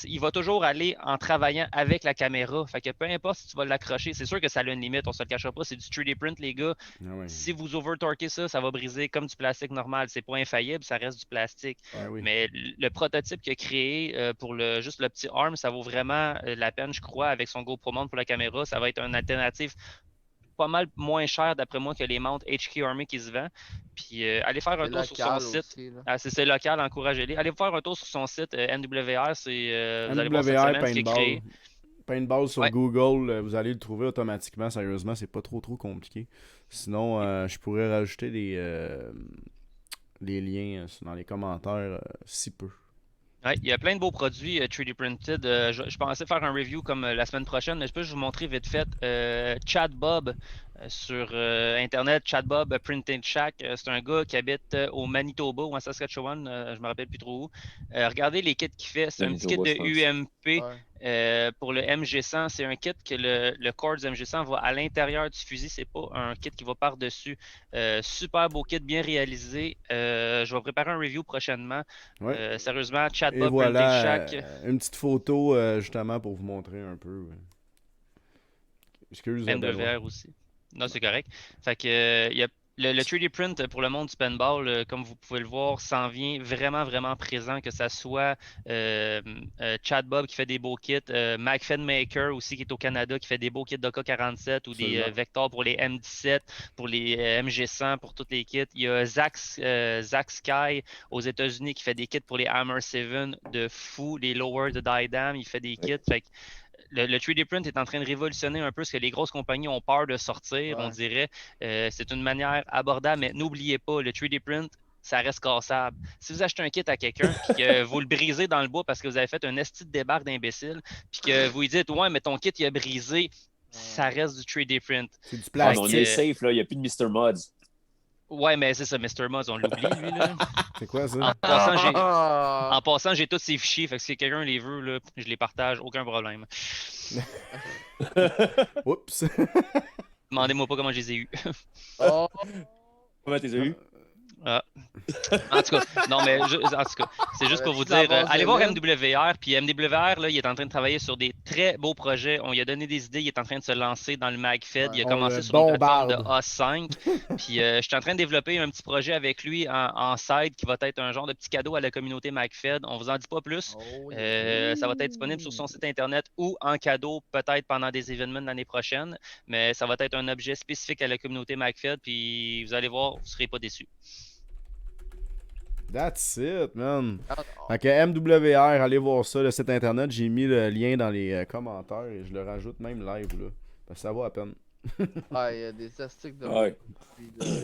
Il va toujours aller en travaillant avec la caméra. Fait que peu importe si tu vas l'accrocher, c'est sûr que ça a une limite, on se le cachera pas. C'est du 3D print, les gars. Ah ouais. Si vous overtorquez ça, ça va briser comme du plastique normal. C'est pas infaillible, ça reste du plastique. Ah oui. Mais le prototype qu'il a créé pour juste le petit arm, ça vaut vraiment la peine, je crois, avec son GoPro mount pour la caméra. Ça va être une alternative pas mal moins cher d'après moi que les mounts HK Army qui se vendent. Puis allez faire un tour sur son site. C'est local, encouragez-les. Allez faire un tour sur son site NWR, vous allez voir cette semaine ce qu'il a créé. Paintball sur Google, vous allez le trouver automatiquement. Sérieusement, c'est pas trop compliqué. Sinon, je pourrais rajouter les liens dans les commentaires si peu. Ouais, il y a plein de beaux produits 3D printed. Je pensais faire un review comme la semaine prochaine, mais je peux vous montrer vite fait. Chad Bob sur Internet, Chad Bob Printing Shack. C'est un gars qui habite au Manitoba ou en Saskatchewan, je me rappelle plus trop où. Regardez les kits qu'il fait. C'est un petit kit de UMP. Pour le MG100, c'est un kit que le Cords MG100 va à l'intérieur du fusil. C'est pas un kit qui va par-dessus. Super beau kit, bien réalisé. Je vais préparer un review prochainement. Sérieusement, Chad Bob Printing Shack. Une petite photo justement pour vous montrer un peu. Excusez-moi. MWR aussi. Non, c'est correct. Fait que il y a le 3D print pour le monde du paintball, comme vous pouvez le voir, s'en vient vraiment, vraiment présent, que ça soit Chad Bob qui fait des beaux kits, McFed Maker aussi qui est au Canada, qui fait des beaux kits d'OK47 ou des vecteurs pour les M17, pour les MG100, pour tous les kits. Il y a Zach Sky aux États-Unis qui fait des kits pour les Hammer 7 de fou, les Lower de Diadem, il fait des kits. Fait que le 3D print est en train de révolutionner un peu ce que les grosses compagnies ont peur de sortir, on dirait. C'est une manière abordable, mais n'oubliez pas, le 3D print, ça reste cassable. Si vous achetez un kit à quelqu'un et que vous le brisez dans le bois parce que vous avez fait un esti de débarque d'imbécile, puis que vous lui dites « Ouais, mais ton kit, il a brisé », ça reste du 3D print. C'est du plastique. On est safe, là. Il n'y a plus de Mr. Mods. Ouais, mais c'est ça, Mr. Mods, on l'oublie, lui, là. C'est quoi, ça? En passant, j'ai tous ces fichiers, fait que si quelqu'un les veut, là, je les partage, aucun problème. Oups! Demandez-moi pas comment je les ai eus. Comment tu les as eus? En tout cas, non, mais c'est juste pour vous dire, allez voir MWR, puis MWR, là, il est en train de travailler sur des très beaux projets. On lui a donné des idées, il est en train de se lancer dans le MagFed. Il a commencé sur une plateforme de A5. Puis je suis en train de développer un petit projet avec lui en side qui va être un genre de petit cadeau à la communauté MagFed. On vous en dit pas plus. Ça va être disponible sur son site internet ou en cadeau peut-être pendant des événements de l'année prochaine. Mais ça va être un objet spécifique à la communauté MagFed. Puis vous allez voir, vous ne serez pas déçus. That's it, man. Fait que MWR, allez voir ça, le site internet. J'ai mis le lien dans les commentaires et je le rajoute même live, là. Parce que ça vaut à peine. Il y a des astiques de...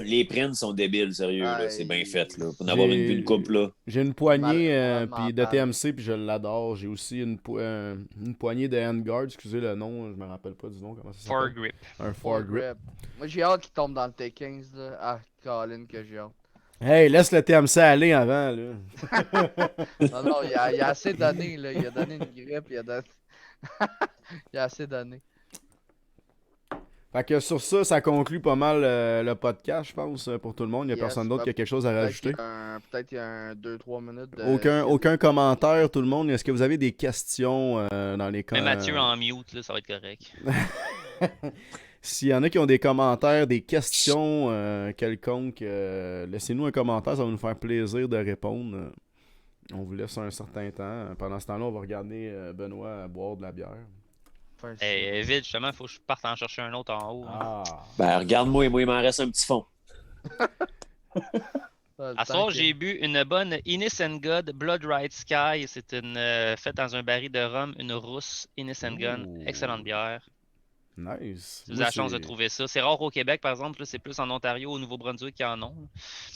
Les prints sont débiles, sérieux, là. C'est bien fait, là. Pour en avoir une coupe, là. J'ai une poignée de TMC, puis je l'adore. J'ai aussi une poignée de Handguard, excusez le nom, je me rappelle pas du nom, comment ça s'appelle. Foregrip. Un Foregrip. Moi, j'ai hâte qu'il tombe dans le T15, là. Ah, Colin, que j'ai hâte. Hey, laisse le TMC aller avant, là. Non, il y a assez d'années, là. Il a donné une grippe, il a assez d'années. Fait que sur ça, ça conclut pas mal le podcast, je pense, pour tout le monde. Il n'y a personne d'autre qui a quelque chose à rajouter. Peut-être il y a 2-3 minutes. Aucun commentaire, tout le monde. Est-ce que vous avez des questions dans les commentaires? Mais Mathieu en mute, là, ça va être correct. S'il y en a qui ont des commentaires, des questions quelconques, laissez-nous un commentaire, ça va nous faire plaisir de répondre. On vous laisse un certain temps. Pendant ce temps-là, on va regarder Benoît boire de la bière. Vite, justement, il faut que je parte en chercher un autre en haut. Ben, regarde-moi, il m'en reste un petit fond. À soir, j'ai bu une bonne Innis & God Blood Ride Sky. C'est faite dans un baril de rhum, une rousse Innis & Gun. Excellente bière. Nice. Si vous avez la chance de trouver ça. C'est rare au Québec, par exemple. Là, c'est plus en Ontario, au Nouveau-Brunswick qu'ils en ont.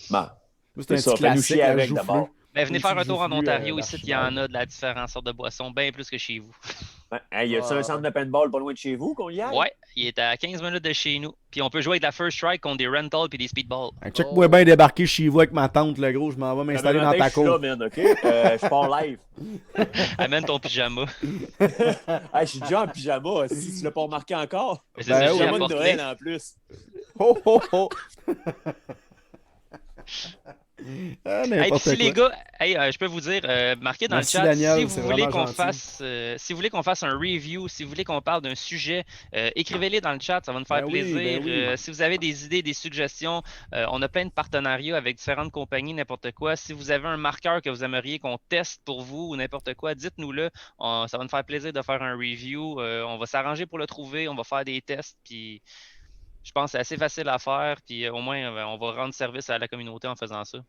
Bah, c'est un petit classique d'abord. Ben, venez faire un tour en Ontario. Ici, il y en a de la différentes sortes de boissons, bien plus que chez vous. Ouais. Hey, y a-tu un centre de paintball pas loin de chez vous qu'on y aille? Ouais, il est à 15 minutes de chez nous. Puis on peut jouer avec de la First Strike contre des rentals puis des speedballs. Check-moi bien débarquer chez vous avec ma tante, le gros. Je m'en vais m'installer dans ta cour. Je suis là, man, OK? Je pars live. Amène ton pyjama. Hey, je suis déjà en pyjama, si tu l'as pas remarqué encore. Mais c'est ça, j'ai pyjama de apporté. Noël en plus. Oh, oh, oh! Hey, puis si les gars, je peux vous dire, marquez dans Merci, le chat Daniel, si c'est vous voulez vraiment qu'on gentil. fasse, si vous voulez qu'on fasse un review, si vous voulez qu'on parle d'un sujet, écrivez-les dans le chat, ça va nous faire Ben oui, plaisir. ben oui. Si vous avez des idées, des suggestions, on a plein de partenariats avec différentes compagnies, n'importe quoi. Si vous avez un marqueur que vous aimeriez qu'on teste pour vous ou n'importe quoi, dites-nous-le. Ça va nous faire plaisir de faire un review. On va s'arranger pour le trouver, on va faire des tests, puis je pense que c'est assez facile à faire, puis au moins on va rendre service à la communauté en faisant ça.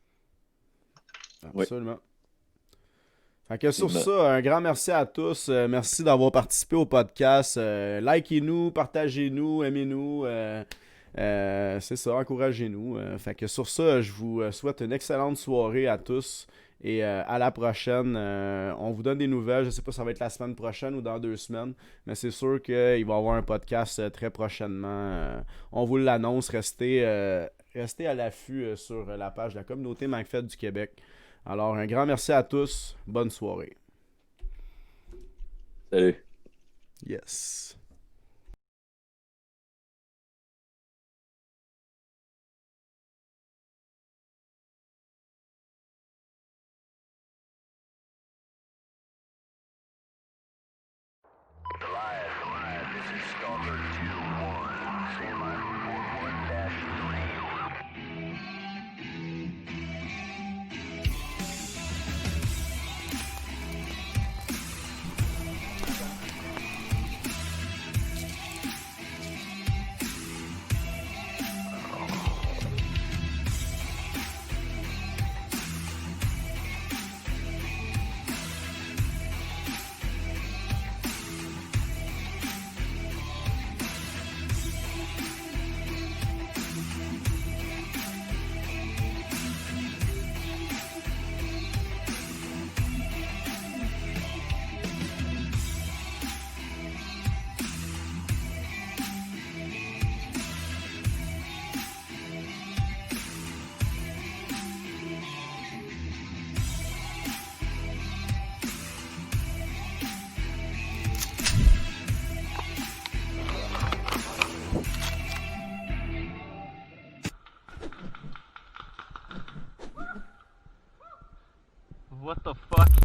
Absolument. Fait que sur ça, un grand merci à tous. Merci d'avoir participé au podcast. Likez-nous, partagez-nous, aimez-nous. C'est ça, encouragez-nous. Fait que sur ça, je vous souhaite une excellente soirée à tous. Et à la prochaine. On vous donne des nouvelles. Je ne sais pas si ça va être la semaine prochaine ou dans 2 semaines. Mais c'est sûr qu'il va y avoir un podcast très prochainement. On vous l'annonce. Restez à l'affût sur la page de la communauté McFed du Québec. Alors, un grand merci à tous. Bonne soirée. Salut. Yes. What the fuck?